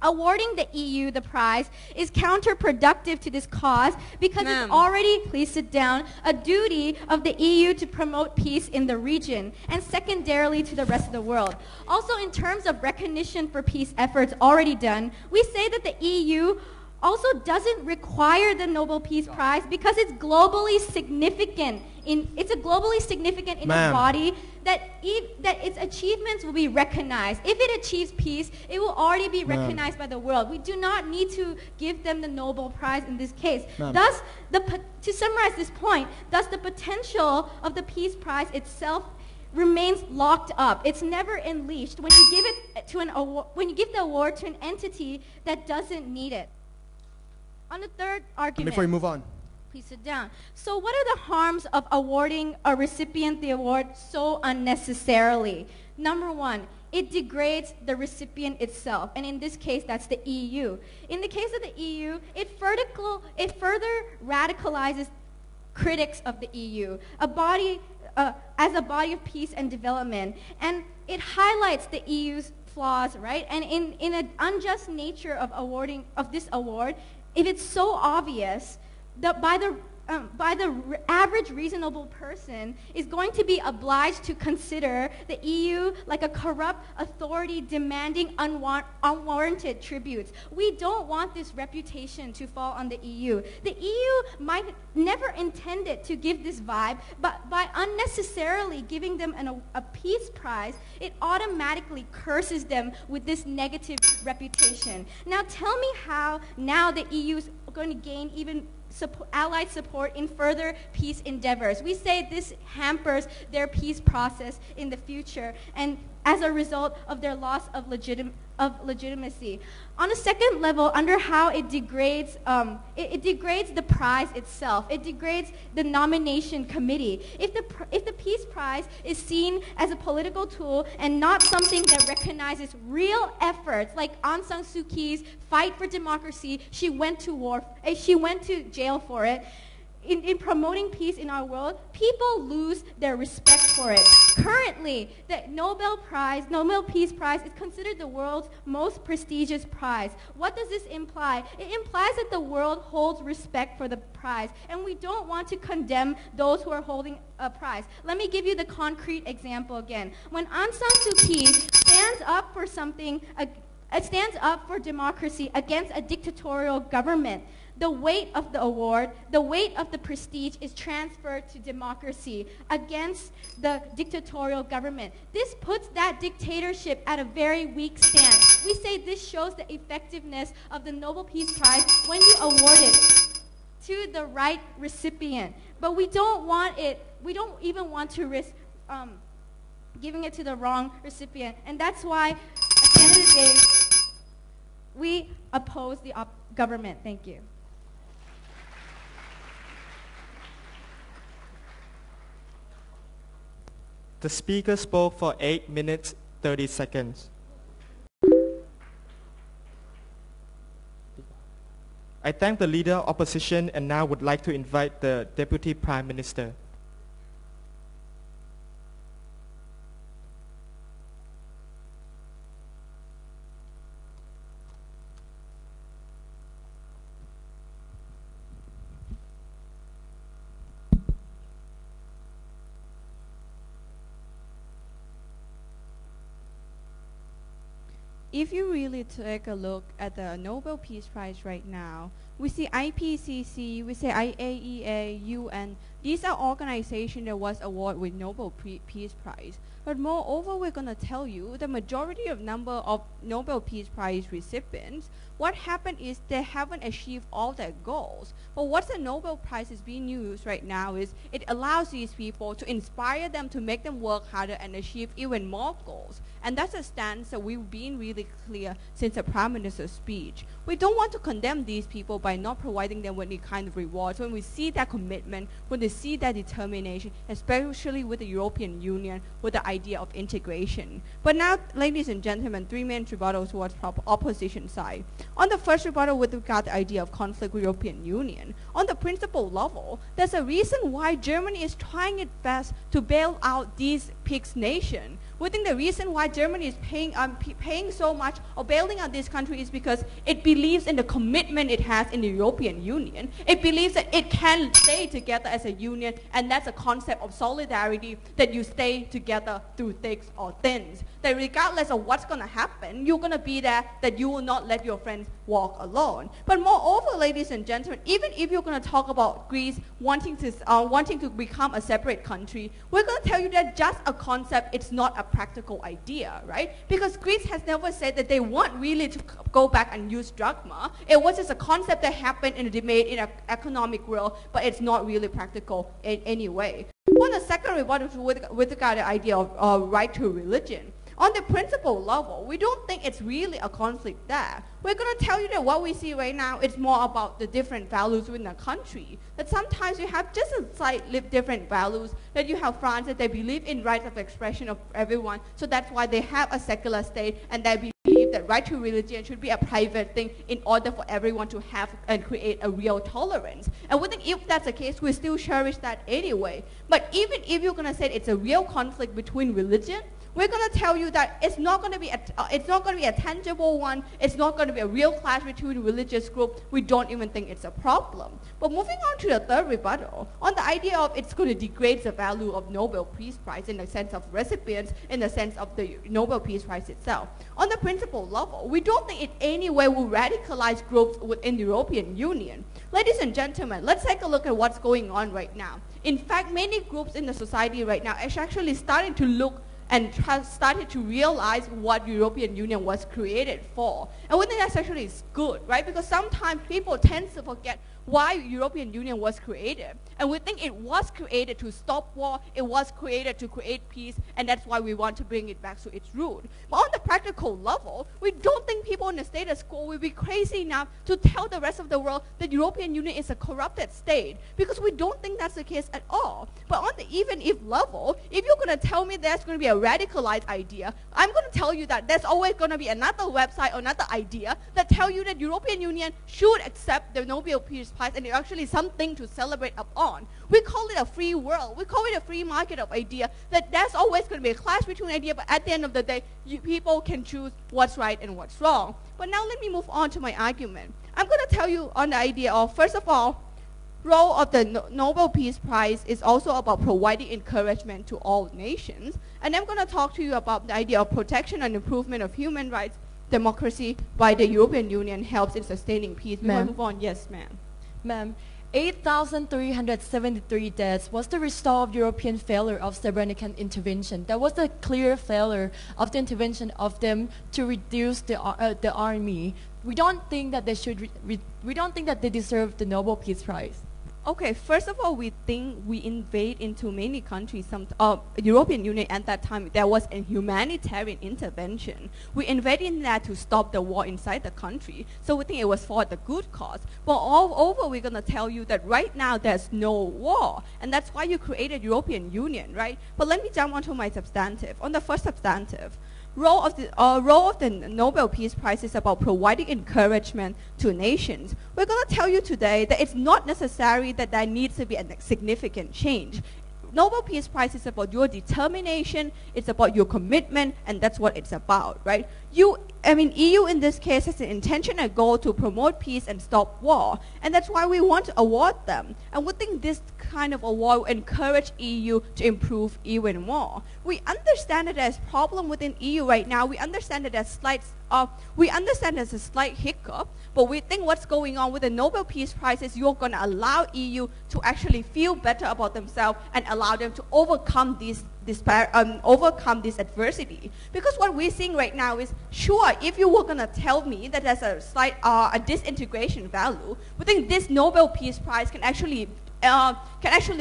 Awarding the EU the prize is counterproductive to this cause because it's already, please sit down, a duty of the EU to promote peace in the region and secondarily to the rest of the world. Also, in terms of recognition for peace efforts already done, we say that the EU also doesn't require the Nobel Peace Prize because it's globally significant. It's a globally significant in a body that its achievements will be recognized. If it achieves peace, it will already be recognized by the world. We do not need to give them the Nobel Prize in this case. Thus, to summarize this point, thus the potential of the Peace Prize itself remains locked up. It's never unleashed when you give it to when you give the award to an entity that doesn't need it. On the third argument, Before you move on, please sit down. So what are the harms of awarding a recipient the award so unnecessarily? Number one, it degrades the recipient itself, and in this case, that's the EU. In the case of the EU, it further radicalizes critics of the EU, as a body of peace and development, and it highlights the EU's flaws, right? And in an unjust nature of this award, if it's so obvious that by the average reasonable person is going to be obliged to consider the EU like a corrupt authority demanding unwarranted tributes. We don't want this reputation to fall on the EU. The EU might never intended to give this vibe, but by unnecessarily giving them a peace prize, it automatically curses them with this negative reputation. Now tell me how now the EU is going to gain even allied support in further peace endeavors. We say this hampers their peace process in the future and as a result of their loss of legitimacy. On a second level, under how it degrades, it degrades the prize itself. It degrades the nomination committee. If the Peace Prize is seen as a political tool and not something that recognizes real efforts, like Aung San Suu Kyi's fight for democracy, she went to jail for it. In promoting peace in our world, people lose their respect for it. Currently, the Nobel Peace Prize is considered the world's most prestigious prize. What does this imply? It implies that the world holds respect for the prize, and we don't want to condemn those who are holding a prize. Let me give you the concrete example again. When Aung San Suu Kyi stands up for something, stands up for democracy against a dictatorial government, the weight of the award, the weight of the prestige is transferred to democracy against the dictatorial government. This puts that dictatorship at a very weak stance. We say this shows the effectiveness of the Nobel Peace Prize when you award it to the right recipient. But we don't even want to risk giving it to the wrong recipient. And that's why, at the end of the day, we oppose the government. Thank you. The speaker spoke for 8 minutes, 30 seconds. I thank the leader of opposition and now would like to invite the Deputy Prime Minister. If you really take a look at the Nobel Peace Prize right now, we see IPCC, we see IAEA, UN. These are organizations that was awarded with Nobel Peace Prize. But moreover, we're going to tell you the majority of number of Nobel Peace Prize recipients, what happened is they haven't achieved all their goals. But what the Nobel Prize is being used right now is it allows these people to inspire them to make them work harder and achieve even more goals. And that's a stance that we've been really clear since the Prime Minister's speech. We don't want to condemn these people by not providing them with any kind of rewards. When we see that commitment, when we see that determination, especially with the European Union, with the idea of integration. But now, ladies and gentlemen, 3 minutes rebuttal towards opposition side. On the first rebuttal with regard to the idea of conflict with European Union, on the principle level, there's a reason why Germany is trying its best to bail out these PIGS nations. We think the reason why Germany is paying so much or bailing out this country is because it believes in the commitment it has in the European Union. It believes that it can stay together as a union, and that's a concept of solidarity, that you stay together through thick or thin. That regardless of what's going to happen, you're going to be there, that you will not let your friends walk alone. But moreover, ladies and gentlemen, even if you're going to talk about Greece wanting to become a separate country, we're going to tell you that just a concept, it's not a practical idea, right? Because Greece has never said that they want really to go back and use drachma. It was just a concept that happened in a debate in an economic world, but it's not really practical in any way. On the second rebuttal with regard to the idea of right to religion, on the principle level, we don't think it's really a conflict there. We're going to tell you that what we see right now is more about the different values within the country. That sometimes you have just a slightly different values. That you have France, that they believe in rights of expression of everyone. So that's why they have a secular state, and they believe that right to religion should be a private thing in order for everyone to have and create a real tolerance. And we think if that's the case, we still cherish that anyway. But even if you're going to say it's a real conflict between religion, we're going to tell you that it's not going to be a tangible one. It's not going to be a real clash between religious groups. We don't even think it's a problem. But moving on to the third rebuttal, on the idea of it's going to degrade the value of Nobel Peace Prize in the sense of recipients, in the sense of the Nobel Peace Prize itself. On the principle level, we don't think in any way will radicalize groups within the European Union. Ladies and gentlemen, let's take a look at what's going on right now. In fact, many groups in the society right now are actually starting to look and started to realize what European Union was created for. And we think that's actually good, right? Because sometimes people tend to forget why European Union was created. And we think it was created to stop war, it was created to create peace, and that's why we want to bring it back to its root. But on the practical level, we don't think people in the status quo will be crazy enough to tell the rest of the world that European Union is a corrupted state, because we don't think that's the case at all. But on the even if level, if you're going to tell me there's going to be a radicalized idea, I'm going to tell you that there's always going to be another website or another idea that tell you that European Union should accept the Nobel Peace Prize, and it's actually something to celebrate upon. We call it a free world. We call it a free market of idea, that there's always going to be a clash between ideas, but at the end of the day, people can choose what's right and what's wrong. But now let me move on to my argument. I'm going to tell you on the idea of, first of all, role of the Nobel Peace Prize is also about providing encouragement to all nations. And I'm going to talk to you about the idea of protection and improvement of human rights, democracy by the European Union helps in sustaining peace. We Ma'am. move on. Yes, ma'am. Ma'am, 8,373 deaths was the result of European failure of Srebrenica intervention. That was a clear failure of the intervention of them to reduce the army. We don't think that they should. We don't think that they deserve the Nobel Peace Prize. Okay, first of all, we think we invade into many countries. European Union at that time, there was a humanitarian intervention. We invaded that to stop the war inside the country. So we think it was for the good cause. But all over, we're going to tell you that right now there's no war. And that's why you created European Union, right? But let me jump onto my substantive. On the first substantive, role of the Nobel Peace Prize is about providing encouragement to nations. We're going to tell you today that it's not necessary that there needs to be a significant change. Nobel Peace Prize is about your determination, it's about your commitment, and that's what it's about, right? EU in this case has an intention and goal to promote peace and stop war, and that's why we want to award them. And we think this kind of award will encourage EU to improve even more. We understand that there's problem within EU right now. We understand that there's a slight hiccup, but we think what's going on with the Nobel Peace Prize is you're going to allow EU to actually feel better about themselves and allow them to overcome this adversity. Because what we're seeing right now is, sure, if you were going to tell me that there's a slight disintegration value, we think this Nobel Peace Prize can actually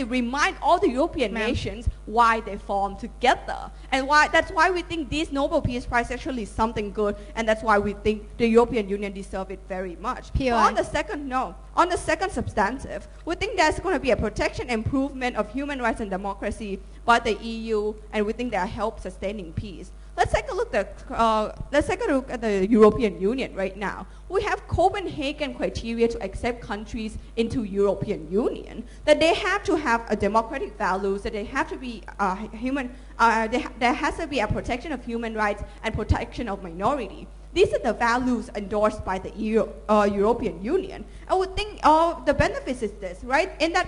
remind all the European nations why they formed together. And that's why we think this Nobel Peace Prize actually is something good, and that's why we think the European Union deserves it very much. But on the second substantive, we think there's going to be a protection improvement of human rights and democracy by the EU, and we think that helps sustaining peace. Let's take a look at the European Union right now. We have Copenhagen criteria to accept countries into European Union. That they have to have a democratic values. That they have to be there has to be a protection of human rights and protection of minority. These are the values endorsed by the European Union. I would think the benefits is this, right? In the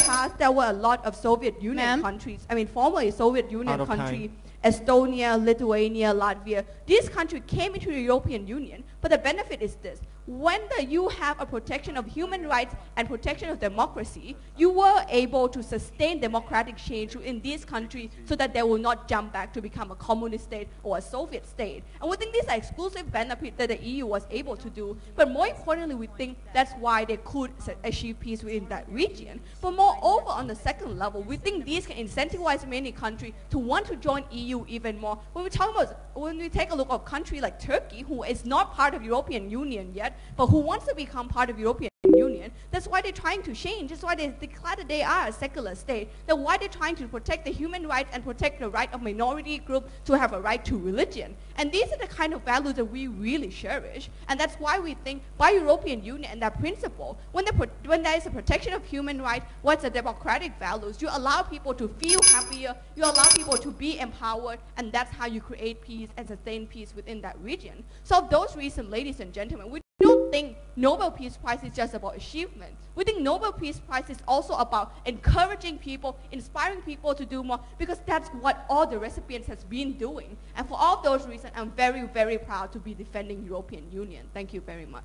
past, there were a lot of Soviet Union countries. I mean, formerly Soviet Union country, Estonia, Lithuania, Latvia. These countries came into the European Union, but the benefit is this. When you have a protection of human rights and protection of democracy, you were able to sustain democratic change in these countries so that they will not jump back to become a communist state or a Soviet state. And we think these are exclusive benefits that the EU was able to do. But more importantly, we think that's why they could achieve peace within that region. But moreover, on the second level, we think these can incentivize many countries to want to join EU even more. When we take a look at a country like Turkey, who is not part of European Union yet, but who wants to become part of European Union, that's why they're trying to change. That's why they declare that they are a secular state. That's why they're trying to protect the human rights and protect the right of minority group to have a right to religion. And these are the kind of values that we really cherish. And that's why we think by European Union and that principle, when there is a protection of human rights, what's the democratic values, you allow people to feel happier, you allow people to be empowered, and that's how you create peace and sustain peace within that region. So for those reasons, ladies and gentlemen, we don't think Nobel Peace Prize is just about achievement. We think Nobel Peace Prize is also about encouraging people, inspiring people to do more, because that's what all the recipients has been doing. And for all those reasons, I'm very, very proud to be defending European Union. Thank you very much.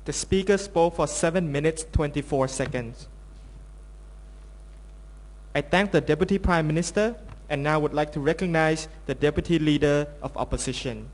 The speaker spoke for 7 minutes, 24 seconds. I thank the Deputy Prime Minister and now would like to recognize the Deputy Leader of Opposition.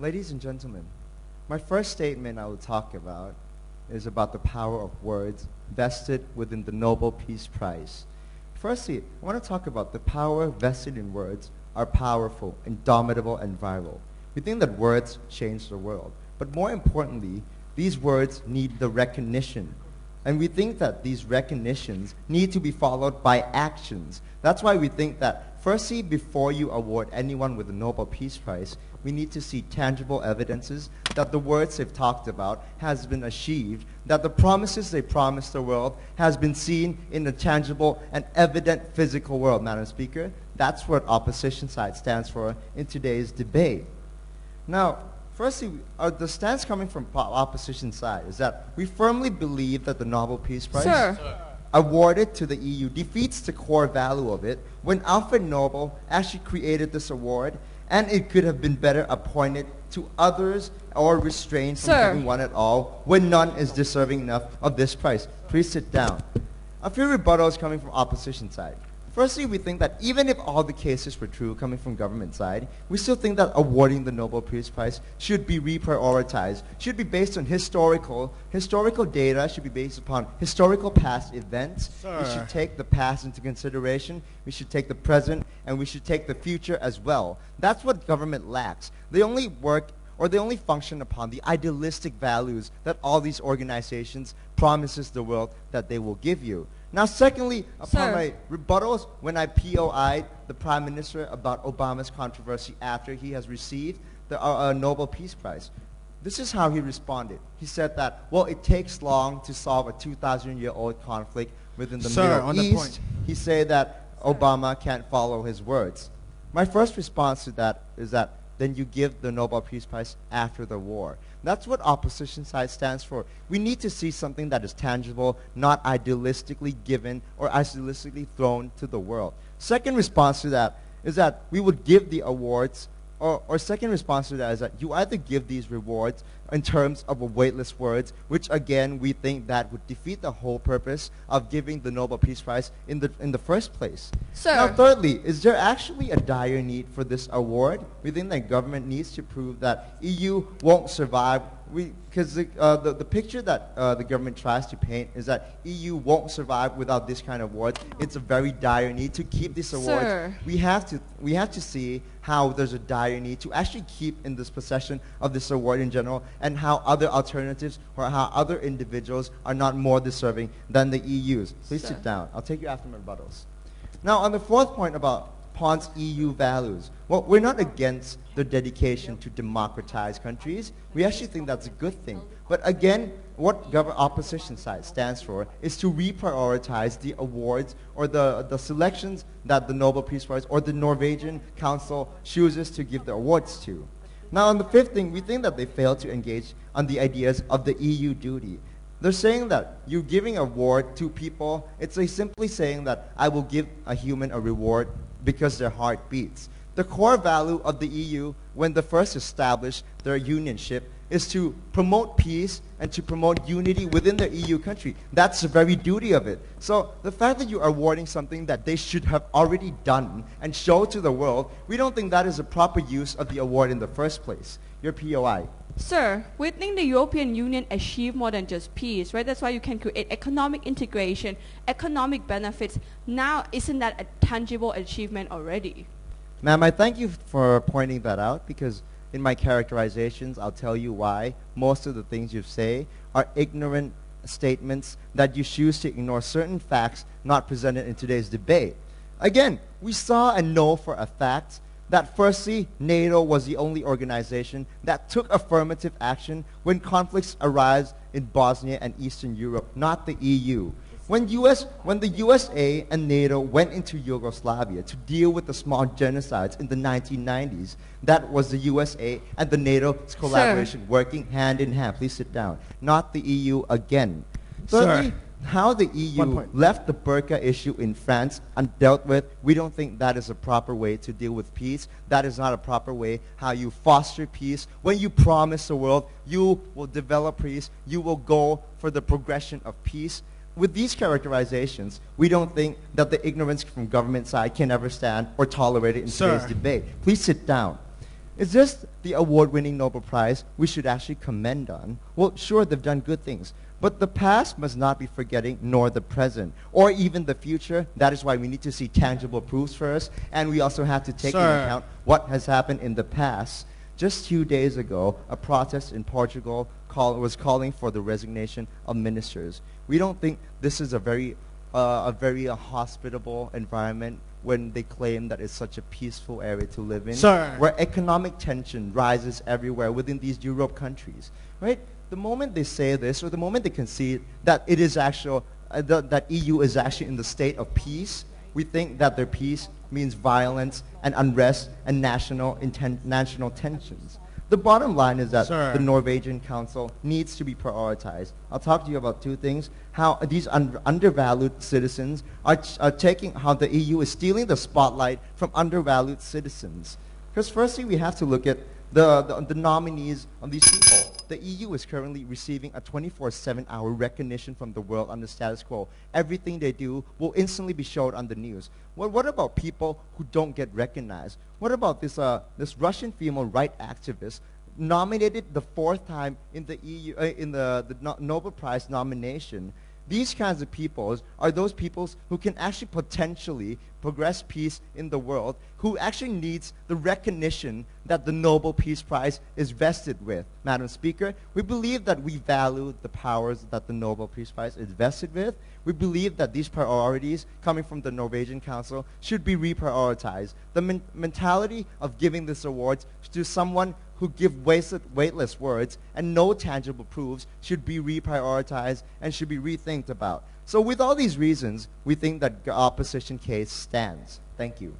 Ladies and gentlemen, my first statement I will talk about is about the power of words vested within the Nobel Peace Prize. Firstly, I want to talk about the power vested in words are powerful, indomitable, and viral. We think that words change the world, but more importantly, these words need the recognition. And we think that these recognitions need to be followed by actions. That's why we think that, firstly, before you award anyone with the Nobel Peace Prize, we need to see tangible evidences that the words they've talked about has been achieved, that the promises they promised the world has been seen in a tangible and evident physical world, Madam Speaker. That's what opposition side stands for in today's debate. Now, firstly, the stance coming from opposition side is that we firmly believe that the Nobel Peace Prize awarded to the EU defeats the core value of it when Alfred Nobel actually created this award, and it could have been better appointed to others or restrained from giving one at all when none is deserving enough of this prize. Please sit down. A few rebuttals coming from opposition side. Firstly, we think that even if all the cases were true coming from government side, we still think that awarding the Nobel Peace Prize should be reprioritized, should be based on historical data, should be based upon historical past events. We should take the past into consideration, we should take the present, and we should take the future as well. That's what government lacks. They only work or they only function upon the idealistic values that all these organizations promises the world that they will give you. Now, secondly, upon my rebuttals, when I POI'd the Prime Minister about Obama's controversy after he has received the Nobel Peace Prize, this is how he responded. He said that, well, it takes long to solve a 2,000-year-old conflict within the Middle East. He said that Obama can't follow his words. My first response to that is that then you give the Nobel Peace Prize after the war. That's what opposition side stands for. We need to see something that is tangible, not idealistically given or idealistically thrown to the world. Second response to that is that we would give the awards, or second response to that is that you either give these rewards in terms of a weightless words, which again we think that would defeat the whole purpose of giving the Nobel Peace Prize in the first place. Sir. Now thirdly, is there actually a dire need for this award? We think that government needs to prove that EU won't survive. Because the picture that the government tries to paint is that EU won't survive without this kind of award. It's a very dire need to keep this award. Sir. We have to see how there's a dire need to actually keep in this possession of this award in general, and how other alternatives or how other individuals are not more deserving than the EU's. Please sit down. I'll take you after my rebuttals. Now, on the fourth point about Pond's EU values, well, we're not against the dedication to democratize countries. We actually think that's a good thing. But again, what opposition side stands for is to reprioritize the awards or the selections that the Nobel Peace Prize or the Norwegian Council chooses to give the awards to. Now, on the fifth thing, we think that they fail to engage on the ideas of the EU duty. They're saying that you're giving a award to people. It's like simply saying that I will give a human a reward because their heart beats. The core value of the EU, when they first established their unionship, is to promote peace and to promote unity within the EU country. That's the very duty of it. So the fact that you are awarding something that they should have already done and show to the world, we don't think that is a proper use of the award in the first place. Your POI. Sir, we think the European Union achieved more than just peace, right? That's why you can create economic integration, economic benefits. Now, isn't that a tangible achievement already? Ma'am, I thank you for pointing that out, because in my characterizations, I'll tell you why most of the things you say are ignorant statements that you choose to ignore certain facts not presented in today's debate. Again, we saw and know for a fact that firstly, NATO was the only organization that took affirmative action when conflicts arise in Bosnia and Eastern Europe, not the EU. When the USA and NATO went into Yugoslavia to deal with the small genocides in the 1990s, that was the USA and the NATO's collaboration working hand in hand. Please sit down. Not the EU again. Thirdly, how the EU left the burqa issue in France undealt with, we don't think that is a proper way to deal with peace. That is not a proper way how you foster peace. When you promise the world you will develop peace, you will go for the progression of peace. With these characterizations, we don't think that the ignorance from government side can ever stand or tolerate it in today's debate. Please sit down. Is this the award-winning Nobel Prize we should actually commend on? Well, sure, they've done good things. But the past must not be forgetting, nor the present, or even the future. That is why we need to see tangible proofs first, and we also have to take into account what has happened in the past. Just 2 days ago, a protest in Portugal was calling for the resignation of ministers. We don't think this is a very hospitable environment when they claim that it's such a peaceful area to live in, where economic tension rises everywhere within these Europe countries, right? The moment they say this, or the moment they concede that it is actual, that EU is actually in the state of peace, we think that their peace means violence and unrest and national tensions. The bottom line is that the Norwegian Council needs to be prioritized. I'll talk to you about two things. How these undervalued citizens are taking, how the EU is stealing the spotlight from undervalued citizens. Because firstly, we have to look at the nominees of these people. The EU is currently receiving a 24/7-hour recognition from the world on the status quo. Everything they do will instantly be showed on the news. What about people who don't get recognized? What about this Russian female rights activist nominated the 4th time in the EU in the Nobel Prize nomination? These kinds of peoples are those peoples who can actually potentially progress peace in the world, who actually needs the recognition that the Nobel Peace Prize is vested with. Madam Speaker, we believe that we value the powers that the Nobel Peace Prize is vested with. We believe that these priorities coming from the Norwegian Council should be reprioritized. The mentality of giving this award to someone who give weightless words and no tangible proofs should be reprioritized and should be rethinked about. So with all these reasons, we think that the opposition case stands. Thank you.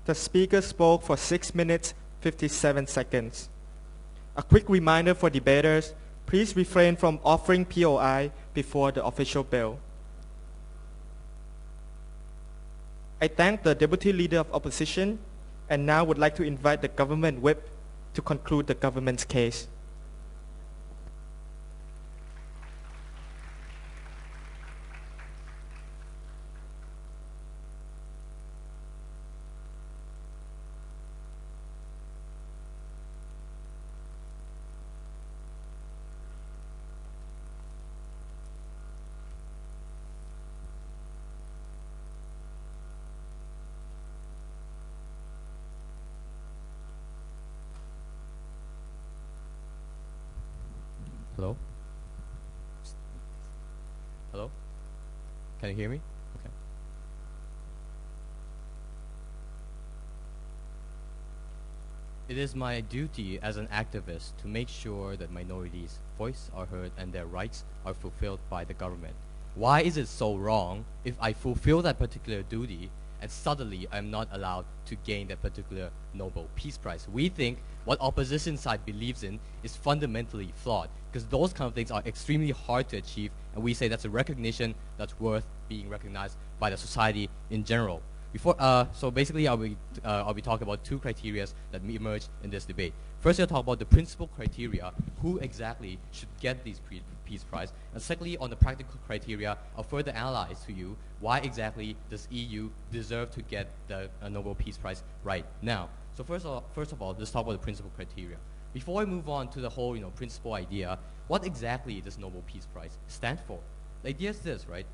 The speaker spoke for 6 minutes, 57 seconds. A quick reminder for debaters, please refrain from offering POI before the official bell. I thank the Deputy Leader of Opposition and now would like to invite the government whip to conclude the government's case. Hello? Hello? Can you hear me? Okay. It is my duty as an activist to make sure that minorities' voices are heard and their rights are fulfilled by the government. Why is it so wrong if I fulfill that particular duty and suddenly I'm not allowed to gain that particular Nobel Peace Prize? We think what opposition side believes in is fundamentally flawed because those kind of things are extremely hard to achieve, and we say that's a recognition that's worth being recognized by the society in general. So basically I'll be talking about two criteria that emerge in this debate. First, I'll talk about the principal criteria, who exactly should get these Peace Prize, and secondly, on the practical criteria, I'll further analyze to you why exactly does EU deserve to get the Nobel Peace Prize right now. So first of all, let's talk about the principal criteria. Before I move on to the whole principal idea, what exactly does Nobel Peace Prize stand for? The idea is this, right?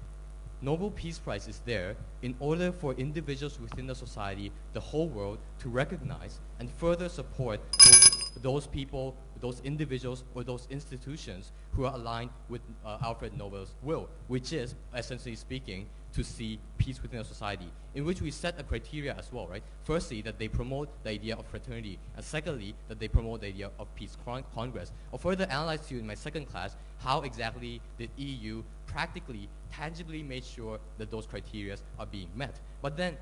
Nobel Peace Prize is there in order for individuals within the society, the whole world, to recognize and further support those people, those individuals, or those institutions who are aligned with Alfred Nobel's will, which is, essentially speaking, to see peace within a society, in which we set a criteria as well, right? Firstly, that they promote the idea of fraternity, and secondly, that they promote the idea of peace congress. I'll further analyze to you in my second class how exactly the EU practically, tangibly made sure that those criteria are being met. But then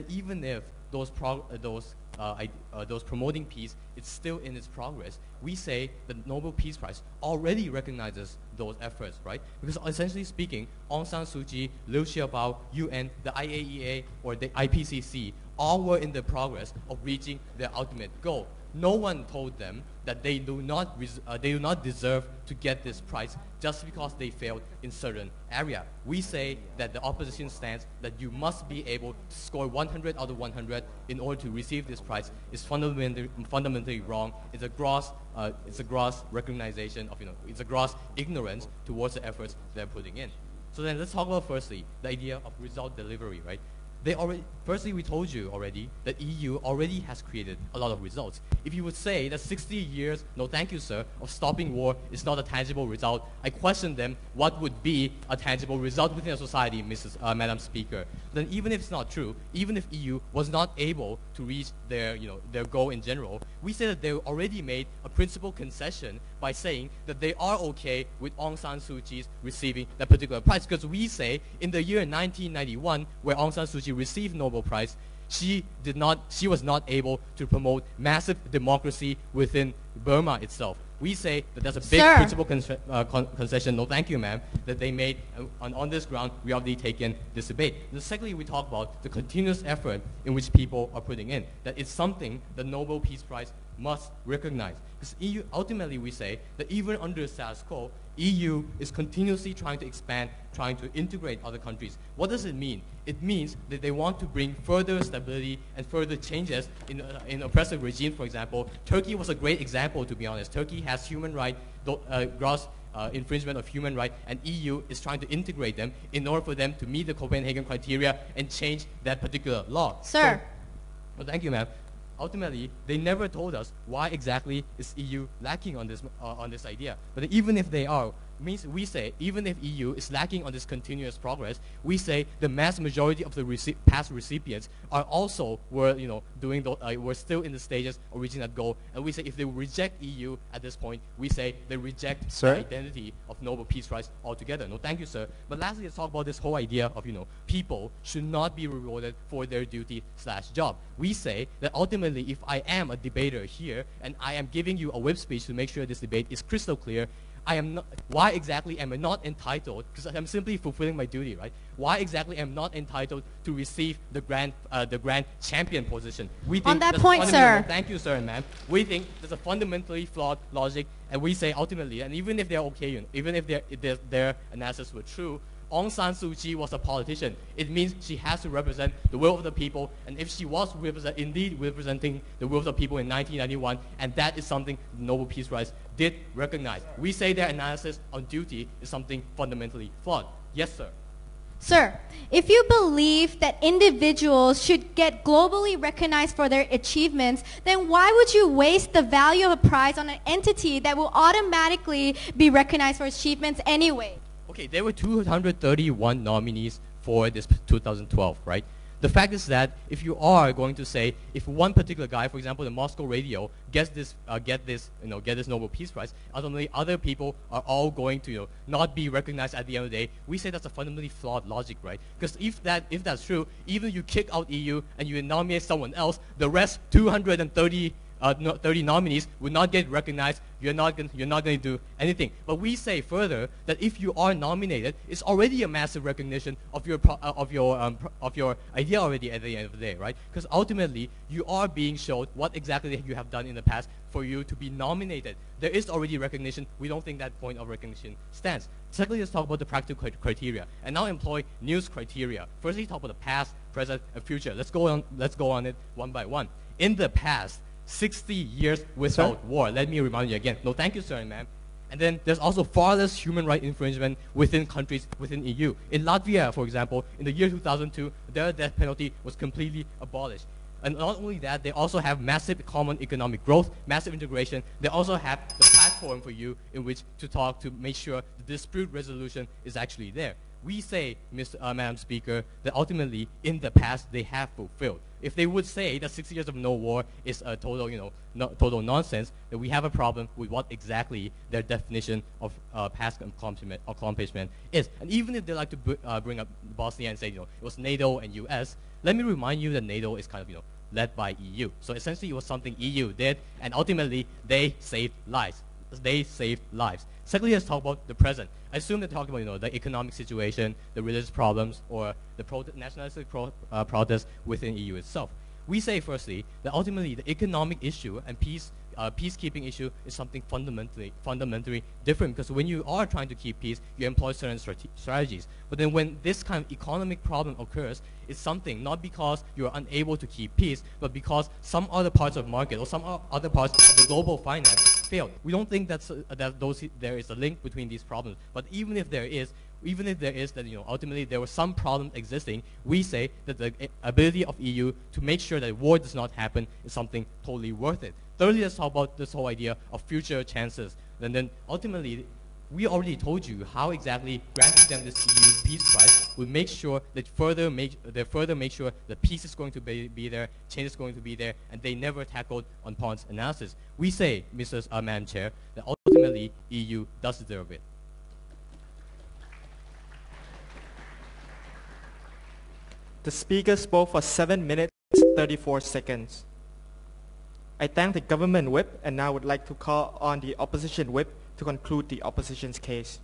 even if those promoting peace is still in its progress, we say the Nobel Peace Prize already recognizes those efforts, right? Because essentially speaking, Aung San Suu Kyi, Liu Xiaobao, UN, the IAEA, or the IPCC all were in the progress of reaching their ultimate goal. No one told them that they do not deserve to get this prize just because they failed in certain area. We say that the opposition stands that you must be able to score 100 out of 100 in order to receive this prize is fundamentally wrong. It's a gross recognition of, it's a gross ignorance towards the efforts they're putting in. So then let's talk about firstly the idea of result delivery, right? Firstly, we told you already that EU already has created a lot of results. If you would say that 60 years, no thank you sir, of stopping war is not a tangible result, I question them, what would be a tangible result within a society, Madam Speaker? Then even if it's not true, even if EU was not able to reach their goal in general, we say that they already made a principal concession by saying that they are okay with Aung San Suu Kyi's receiving that particular prize. Because we say in the year 1991, where Aung San Suu Kyi received Nobel Prize, she was not able to promote massive democracy within Burma itself. We say that there's a big principal concession, no thank you ma'am, that they made, on this ground we already taken this debate. And secondly, we talk about the continuous effort in which people are putting in, that it's something the Nobel Peace Prize must recognize. Because EU, ultimately we say that even under status quo, EU is continuously trying to expand, trying to integrate other countries. What does it mean? It means that they want to bring further stability and further changes in oppressive regimes, for example. Turkey was a great example, to be honest. Turkey has human rights, gross infringement of human rights, and EU is trying to integrate them in order for them to meet the Copenhagen criteria and change that particular law. Sir. Well, thank you, ma'am. Ultimately, they never told us why exactly is EU lacking on this idea. But even if they are, means we say even if EU is lacking on this continuous progress, we say the mass majority of the past recipients are also were still in the stages of reaching that goal. And we say if they reject EU at this point, we say they reject the identity of Nobel Peace Prize altogether. No, thank you, sir. But lastly, let's talk about this whole idea of people should not be rewarded for their duty/job. We say that ultimately, if I am a debater here and I am giving you a whip speech to make sure this debate is crystal clear, why exactly am I not entitled, because I'm simply fulfilling my duty, right? Why exactly am I not entitled to receive the grand champion position? We think On that that's point, fundamental- sir. Thank you, sir and ma'am. We think there's a fundamentally flawed logic, and we say ultimately, and even if they're okay, even if their analysis were true, Aung San Suu Kyi was a politician. It means she has to represent the will of the people, and if she was indeed representing the will of the people in 1991, and that is something the Nobel Peace Prize did recognize. We say their analysis on duty is something fundamentally flawed. Yes, sir. Sir, if you believe that individuals should get globally recognized for their achievements, then why would you waste the value of a prize on an entity that will automatically be recognized for achievements anyway? Okay, there were 231 nominees for this 2012, right? The fact is that if you are going to say, if one particular guy, for example, the Moscow Radio, get this Nobel Peace Prize, ultimately other people are all going to not be recognized at the end of the day. We say that's a fundamentally flawed logic, right? Because if that's true, even you kick out EU and you nominate someone else, the rest 230 30 nominees would not get recognized. You're not going to do anything. But we say further that if you are nominated, it's already a massive recognition of your idea already at the end of the day, right? Because ultimately you are being showed what exactly you have done in the past for you to be nominated. There is already recognition. We don't think that point of recognition stands. Secondly, let's talk about the practical criteria, and now employ news criteria. Firstly, talk about the past, present, and future. Let's go on it one by one. In the past, 60 years without war. Let me remind you again. No, thank you, sir and ma'am. And then there's also far less human rights infringement within countries within EU. In Latvia, for example, in the year 2002, their death penalty was completely abolished. And not only that, they also have massive common economic growth, massive integration. They also have the platform for you in which to talk to make sure the dispute resolution is actually there. We say, Madam Speaker, that ultimately in the past they have fulfilled. If they would say that 60 years of no war is a total, total nonsense, then we have a problem with what exactly their definition of past accomplishment is. And even if they like to bring up Bosnia and say, it was NATO and US, let me remind you that NATO is kind of, led by EU. So essentially, it was something EU did, and ultimately they saved lives. They saved lives. Secondly, let's talk about the present. I assume they're talking about the economic situation, the religious problems, or the nationalistic protests within EU itself. We say firstly that ultimately the economic issue and peacekeeping issue is something fundamentally different, because when you are trying to keep peace, you employ certain strategies. But then when this kind of economic problem occurs, it's something not because you're unable to keep peace, but because some other parts of the market or some other parts of the global finance failed. We don't think there is a link between these problems. But even if there is, that ultimately there was some problem existing, we say that the ability of EU to make sure that war does not happen is something totally worth it. Thirdly, let's talk about this whole idea of future chances. And then ultimately, we already told you how exactly granting them this EU Peace Prize will make sure that they further make sure that peace is going to be there, change is going to be there, and they never tackled on Pond's analysis. We say, Madam Chair, that ultimately EU does deserve it. The speaker spoke for 7 minutes, 34 seconds. I thank the government whip, and now would like to call on the opposition whip to conclude the opposition's case.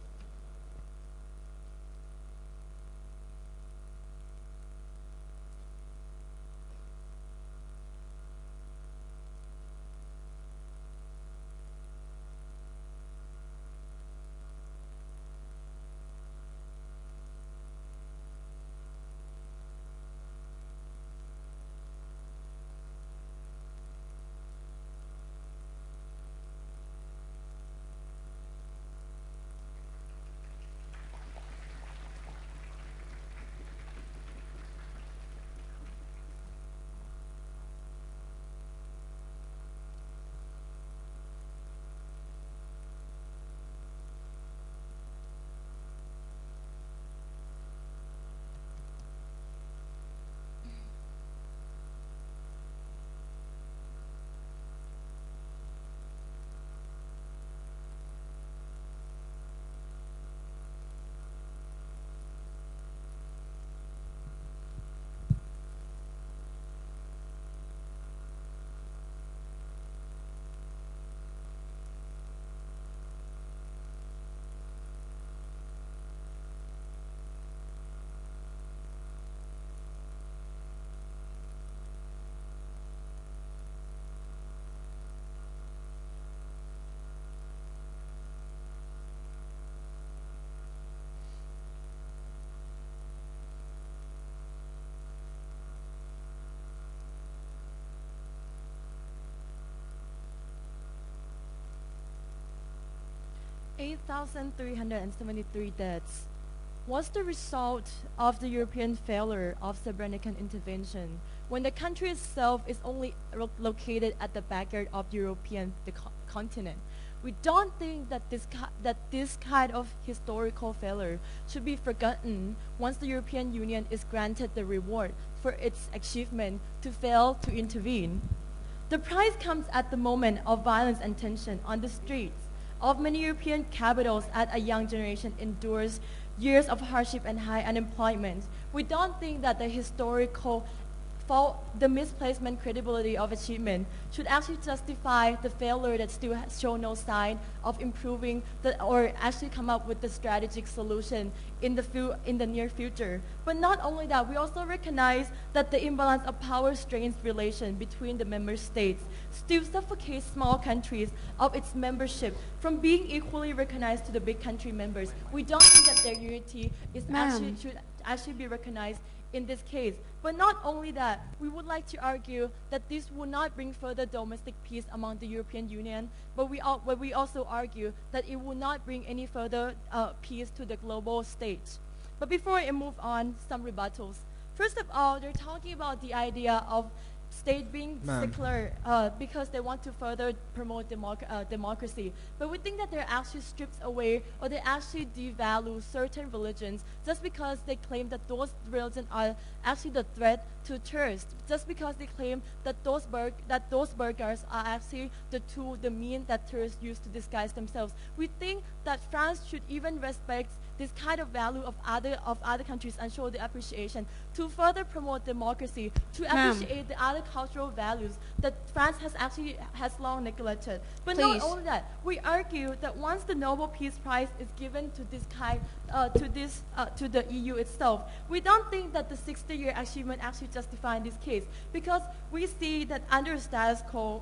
8,373 deaths was the result of the European failure of Srebrenica intervention when the country itself is only located at the backyard of European continent. We don't think that this kind of historical failure should be forgotten once the European Union is granted the reward for its achievement to fail to intervene. The price comes at the moment of violence and tension on the streets of many European capitals as a young generation endures years of hardship and high unemployment. We don't think that the historical the misplacement credibility of achievement should actually justify the failure that still show no sign of improving or actually come up with the strategic solution in the near future. But not only that, we also recognize that the imbalance of power strains relation between the member states still suffocates small countries of its membership from being equally recognized to the big country members. We don't think that their unity should actually be recognized in this case. But not only that, we would like to argue that this will not bring further domestic peace among the European Union, but we also argue that it will not bring any further peace to the global stage. But before I move on, some rebuttals. First of all, they're talking about the idea of state being secular because they want to further promote democracy. But we think that they're actually stripped away or they actually devalue certain religions just because they claim that those religions are actually the threat to tourists, just because they claim that those burqas are actually the means that tourists use to disguise themselves. We think that France should even respect this kind of value of other countries and show the appreciation to further promote democracy, to appreciate the other cultural values that France has long neglected. But not only that, we argue that once the Nobel Peace Prize is given to the EU itself, we don't think that the 60-year achievement actually justifies this case, because we see that under status quo,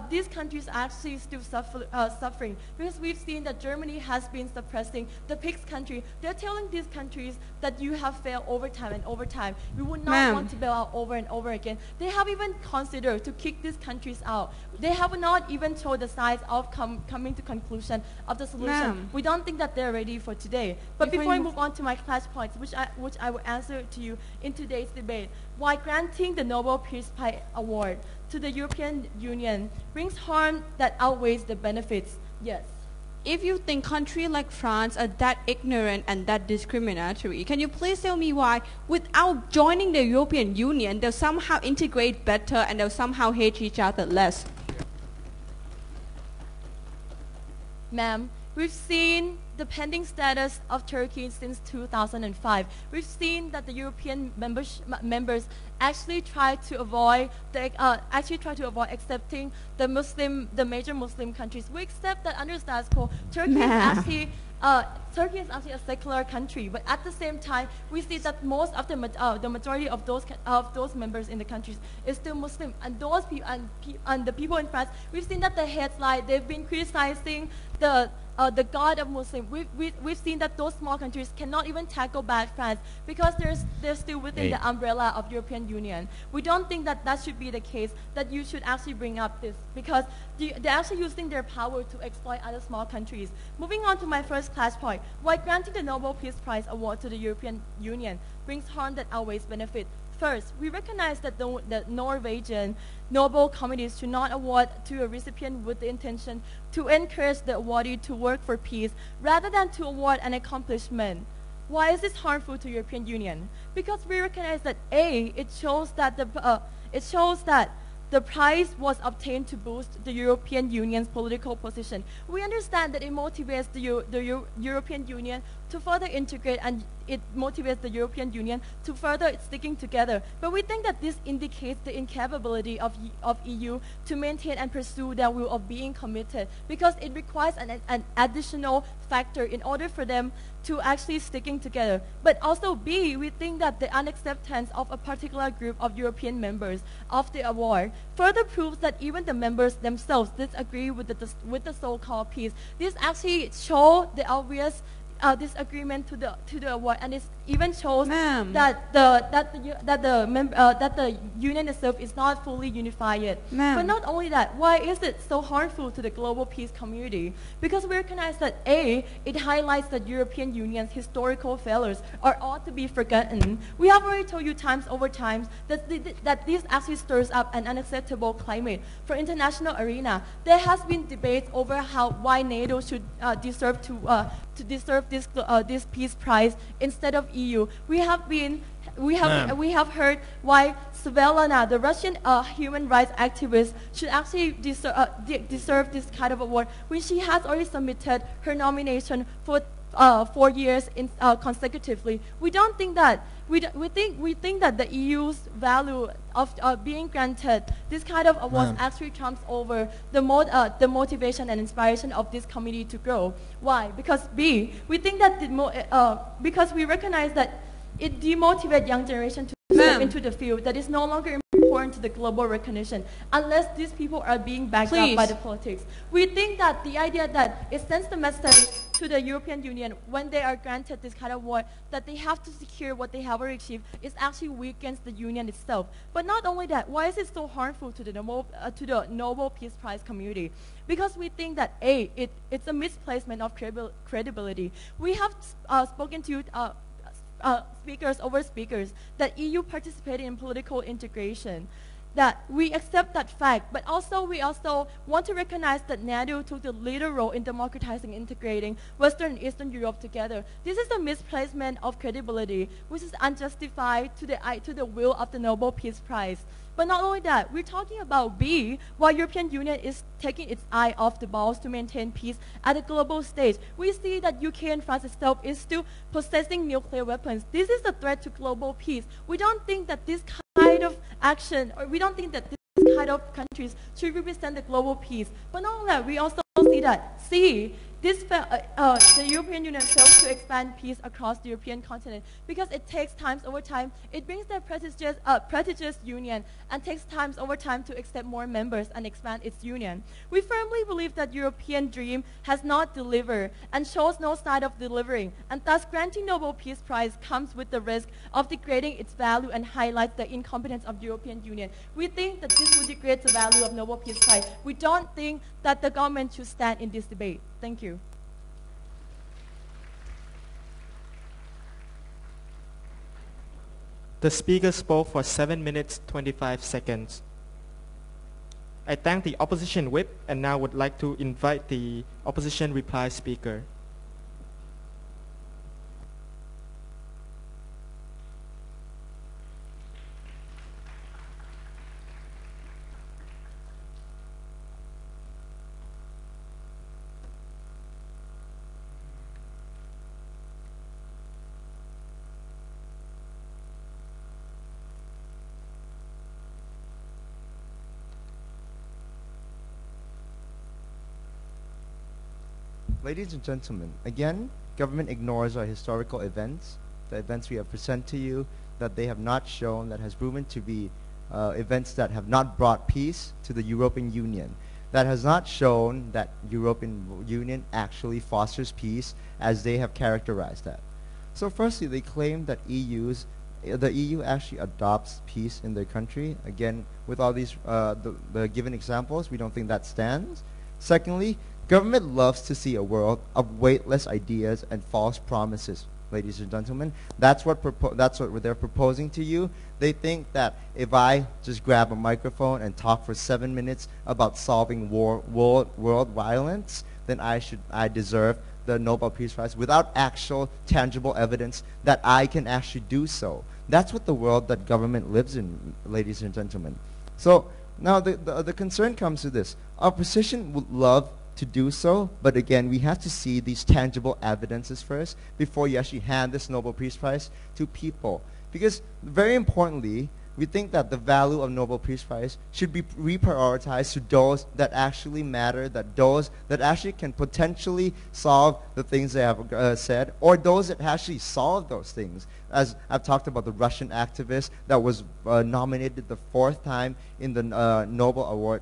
these countries are actually still suffering, because we've seen that Germany has been suppressing the PIGS country. They're telling these countries that you have failed over time and over time. We would not want to bail out over and over again. They have even considered to kick these countries out. They have not even showed the signs of coming to conclusion of the solution. We don't think that they're ready for today. But before I move on to my flashpoints, which I will answer to you in today's debate, why granting the Nobel Peace Prize Award to the European Union brings harm that outweighs the benefits? Yes. If you think countries like France are that ignorant and that discriminatory, can you please tell me why, without joining the European Union, they'll somehow integrate better and they'll somehow hate each other less? Ma'am, we've seen the pending status of Turkey since 2005. We've seen that the European members actually try to avoid accepting the major Muslim countries. We accept that under status quo, Turkey is actually a secular country, but at the same time, we see that most of the majority of those members in the countries is still Muslim, and those people and the people in France, we've seen that the headline they've been criticizing the God of Muslims. We've seen that those small countries cannot even tackle bad France because they're still within the umbrella of European Union. We don't think that that should be the case, that you should actually bring up this, because they're actually using their power to exploit other small countries. Moving on to my first class point, why granting the Nobel Peace Prize award to the European Union brings harm that outweighs benefit. First, we recognize that the Norwegian Nobel committees should not award to a recipient with the intention to encourage the awardee to work for peace rather than to award an accomplishment. Why is this harmful to European Union? Because we recognize that it shows that the prize was obtained to boost the European Union's political position. We understand that it motivates the European Union to further integrate, and it motivates the European Union to further sticking together. But we think that this indicates the incapability of EU to maintain and pursue their will of being committed, because it requires an additional factor in order for them to actually sticking together. But also B, we think that the unacceptance of a particular group of European members of the award further proves that even the members themselves disagree with the so-called peace. This actually shows the obvious disagreement to the award, and even shows Ma'am. that the union itself is not fully unified yet. Ma'am. But not only that, why is it so harmful to the global peace community? Because we recognize that A, it highlights that European Union's historical failures are ought to be forgotten. We have already told you times over times that that this actually stirs up an unacceptable climate for international arena. There has been debates over why NATO should deserve this peace prize instead of EU. We have heard why Svetlana, the Russian human rights activist, should actually deserve this kind of award when she has already submitted her nomination for 4 years consecutively. We don't think that. We think that the EU's value of being granted this kind of awards actually trumps over the motivation and inspiration of this committee to grow. Why? Because B, we think that because we recognize that it demotivates young generation to step into the field that is no longer important to the global recognition unless these people are being backed up by the politics. We think that the idea that it sends the message to the European Union when they are granted this kind of award that they have to secure what they have already achieved is actually weakens the union itself. But not only that, why is it so harmful to the Nobel Peace Prize community? Because we think that A, it's a misplacement of credibility. We have spoken to speakers that EU participated in political integration, that we accept that fact, but also we also want to recognize that NATO took the leader role in democratizing, integrating Western and Eastern Europe together. This is a misplacement of credibility, which is unjustified to the will of the Nobel Peace Prize. But not only that, we're talking about B, while European Union is taking its eye off the balls to maintain peace at a global stage. We see that UK and France itself is still possessing nuclear weapons. This is a threat to global peace. We don't think that this kind of action, or we don't think that this kind of countries should represent the global peace. But not only that, we also see that the European Union fails to expand peace across the European continent because it takes time over time. It brings their prestigious union and takes time over time to accept more members and expand its union. We firmly believe that European dream has not delivered and shows no sign of delivering, and thus granting Nobel Peace Prize comes with the risk of degrading its value and highlights the incompetence of the European Union. We think that this would degrade the value of Nobel Peace Prize. We don't think that the government should stand in this debate. Thank you. The speaker spoke for 7 minutes 25 seconds. I thank the opposition whip and now would like to invite the opposition reply speaker. Ladies and gentlemen, again, government ignores our historical events, the events we have presented to you, that they have not shown, that has proven to be events that have not brought peace to the European Union, that has not shown that European Union actually fosters peace as they have characterized that. So firstly, they claim that the EU actually adopts peace in their country. Again, with all these the given examples, we don't think that stands. Secondly, government loves to see a world of weightless ideas and false promises, ladies and gentlemen. That's what they're proposing to you. They think that if I just grab a microphone and talk for 7 minutes about solving world violence, then I deserve the Nobel Peace Prize without actual tangible evidence that I can actually do so. That's what the world that government lives in, ladies and gentlemen. So now the concern comes to this. Opposition would love to do so, but again, we have to see these tangible evidences first before you actually hand this Nobel Peace Prize to people. Because very importantly, we think that the value of Nobel Peace Prize should be reprioritized to those that actually matter, that those that actually can potentially solve the things they have said, or those that actually solve those things. As I've talked about the Russian activist that was nominated the 4th time in the Nobel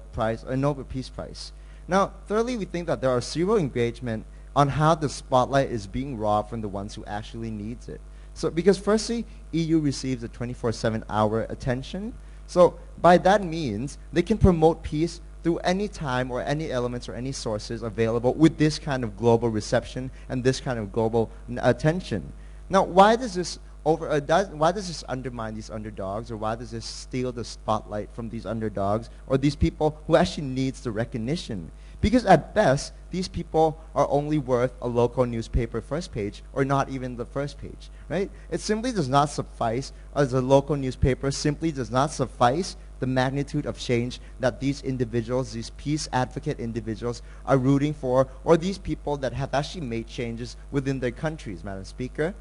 Peace Prize. Now, thirdly, we think that there are zero engagement on how the spotlight is being robbed from the ones who actually needs it. So because firstly, EU receives a 24/7 hour attention. So by that means, they can promote peace through any time or any elements or any sources available with this kind of global reception and this kind of global attention. Now, why does this why does this undermine these underdogs, or why does this steal the spotlight from these underdogs or these people who actually needs the recognition? Because at best, these people are only worth a local newspaper first page or not even the first page, right? It simply does not suffice, as a local newspaper simply does not suffice the magnitude of change that these individuals, these peace advocate individuals, are rooting for, or these people that have actually made changes within their countries, Madam Speaker.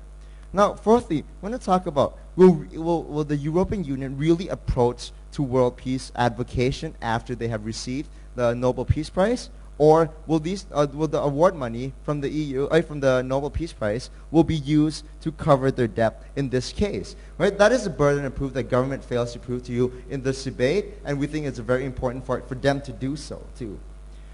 Now, fourthly, I want to talk about, will the European Union really approach to world peace advocation after they have received the Nobel Peace Prize? Or will the award money from the EU, from the Nobel Peace Prize, will be used to cover their debt in this case? Right? That is a burden of proof that government fails to prove to you in this debate, and we think it's very important for them to do so too.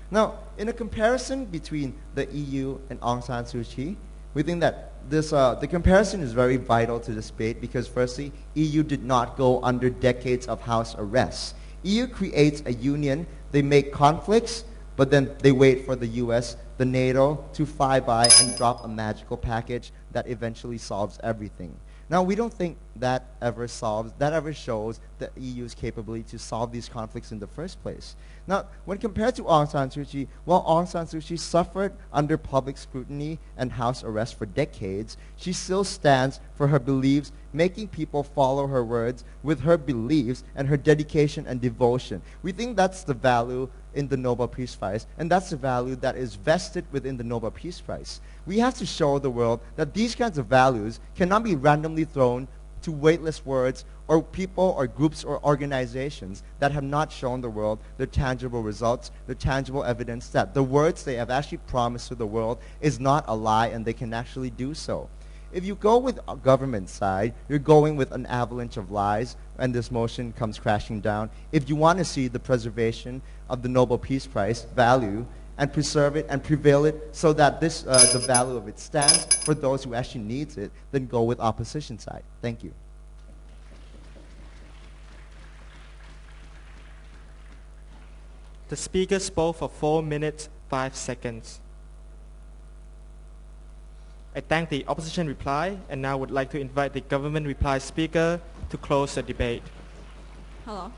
Now, in a comparison between the EU and Aung San Suu Kyi, we think that the comparison is very vital to this debate because firstly, EU did not go under decades of house arrest. EU creates a union, they make conflicts, but then they wait for the US, the NATO, to fly by and drop a magical package that eventually solves everything. Now, we don't think that ever shows the EU's capability to solve these conflicts in the first place. Now, when compared to Aung San Suu Kyi, while Aung San Suu Kyi suffered under public scrutiny and house arrest for decades, she still stands for her beliefs, making people follow her words with her beliefs and her dedication and devotion. We think that's the value in the Nobel Peace Prize, and that's the value that is vested within the Nobel Peace Prize. We have to show the world that these kinds of values cannot be randomly thrown to weightless words or people or groups or organizations that have not shown the world the tangible results, the tangible evidence that the words they have actually promised to the world is not a lie and they can actually do so. If you go with a government side, you're going with an avalanche of lies, and this motion comes crashing down. If you want to see the preservation of the Nobel Peace Prize value and preserve it and prevail it so that the value of it stands for those who actually needs it, then go with opposition side. Thank you. The speaker spoke for 4 minutes, 5 seconds. I thank the opposition reply, and now would like to invite the government reply speaker to close the debate. Hello.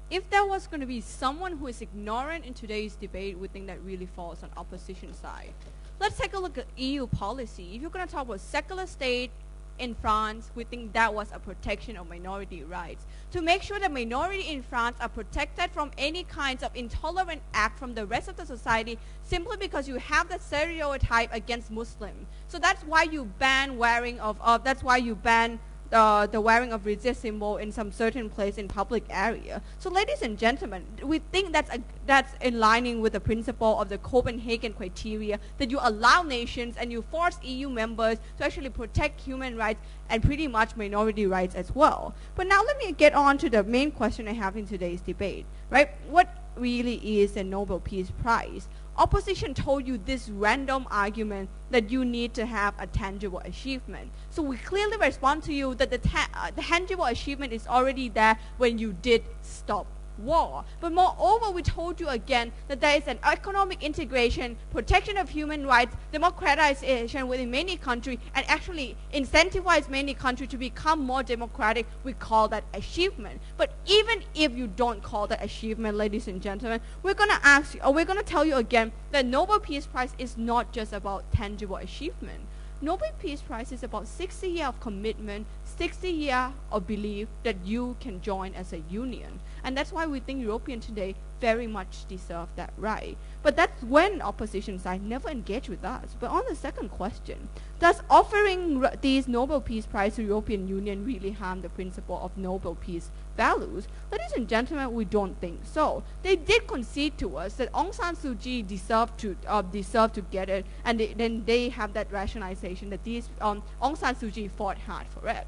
If there was going to be someone who is ignorant in today's debate, we think that really falls on opposition side. Let's take a look at EU policy. If you're going to talk about secular state in France, we think that was a protection of minority rights. To make sure that minority in France are protected from any kinds of intolerant act from the rest of the society simply because you have that stereotype against Muslim. So that's why you ban wearing the wearing of religious symbol in some certain place in public area. So ladies and gentlemen, we think that's in lining with the principle of the Copenhagen criteria, that you allow nations and you force EU members to actually protect human rights and pretty much minority rights as well. But now let me get on to the main question I have in today's debate, right? What really is the Nobel Peace Prize? Opposition told you this random argument that you need to have a tangible achievement. So we clearly respond to you that the tangible achievement is already there when you did stop war. But moreover, we told you again that there is an economic integration, protection of human rights, democratization within many countries, and actually incentivize many countries to become more democratic. We call that achievement. But even if you don't call that achievement, ladies and gentlemen, we're going to tell you again that Nobel Peace Prize is not just about tangible achievement. Nobel Peace Prize is about 60 years of commitment, 60 years of belief that you can join as a union. And that's why we think Europeans today very much deserve that right. But that's when opposition side never engage with us. But on the second question, does offering these Nobel Peace Prize to European Union really harm the principle of Nobel Peace values? Ladies and gentlemen, we don't think so. They did concede to us that Aung San Suu Kyi deserved to get it, and then they have that rationalization that Aung San Suu Kyi fought hard for it.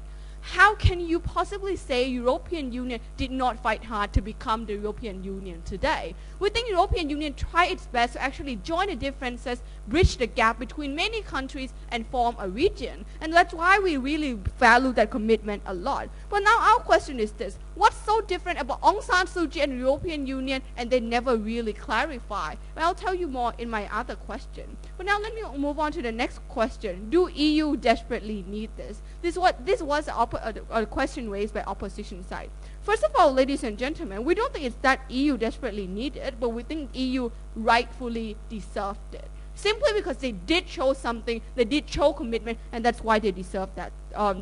how can you possibly say European Union did not fight hard to become the European Union today? We think European Union tried its best to actually join the differences, bridge the gap between many countries and form a region. And that's why we really value that commitment a lot. But now our question is this: what's so different about Aung San Suu Kyi and the European Union, and they never really clarify? Well, I'll tell you more in my other question. But now let me move on to the next question. Do EU desperately need this? This was a question raised by opposition side. First of all, ladies and gentlemen, we don't think it's that EU desperately needed, but we think EU rightfully deserved it. Simply because they did show something, they did show commitment, and that's why they deserve that.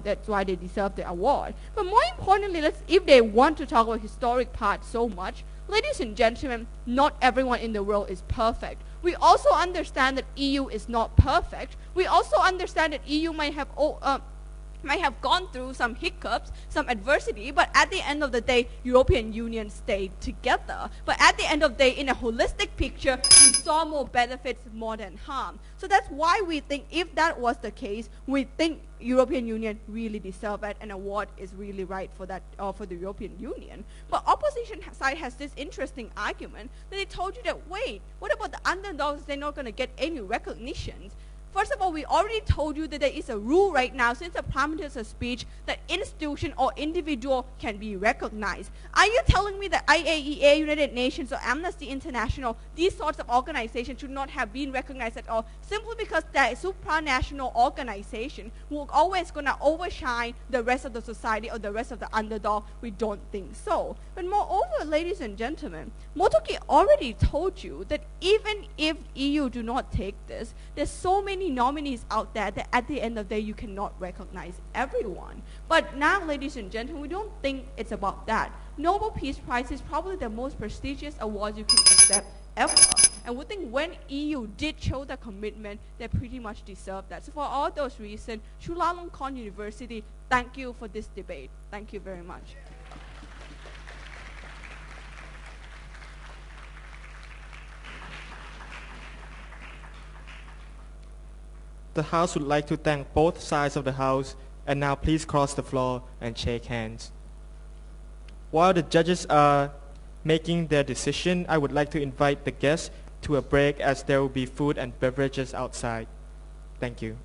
That's why they deserve the award. But more importantly, if they want to talk about historic part so much, ladies and gentlemen, not everyone in the world is perfect. We also understand that EU is not perfect. We also understand that EU might have gone through some hiccups, some adversity, but at the end of the day, European Union stayed together. But at the end of the day, in a holistic picture, we saw more benefits more than harm. So that's why we think if that was the case, we think European Union really deserved it, and award is really right for that, for the European Union. But opposition side has this interesting argument that they told you that, wait, what about the underdogs? They're not going to get any recognitions. First of all, we already told you that there is a rule right now since the Prime Minister's speech that institution or individual can be recognized. Are you telling me that IAEA, United Nations, or Amnesty International, these sorts of organizations should not have been recognized at all simply because they're a supranational organization who are always going to overshine the rest of the society or the rest of the underdog? We don't think so. But moreover, ladies and gentlemen, Motoki already told you that even if EU do not take this, there's so many nominees out there that at the end of the day you cannot recognize everyone. But now, ladies and gentlemen, we don't think it's about that. Nobel Peace Prize is probably the most prestigious award you can accept ever. And we think when EU did show the commitment, they pretty much deserve that. So for all those reasons, Chulalongkorn University, thank you for this debate. Thank you very much. The House would like to thank both sides of the House, and now please cross the floor and shake hands. While the judges are making their decision, I would like to invite the guests to a break as there will be food and beverages outside. Thank you.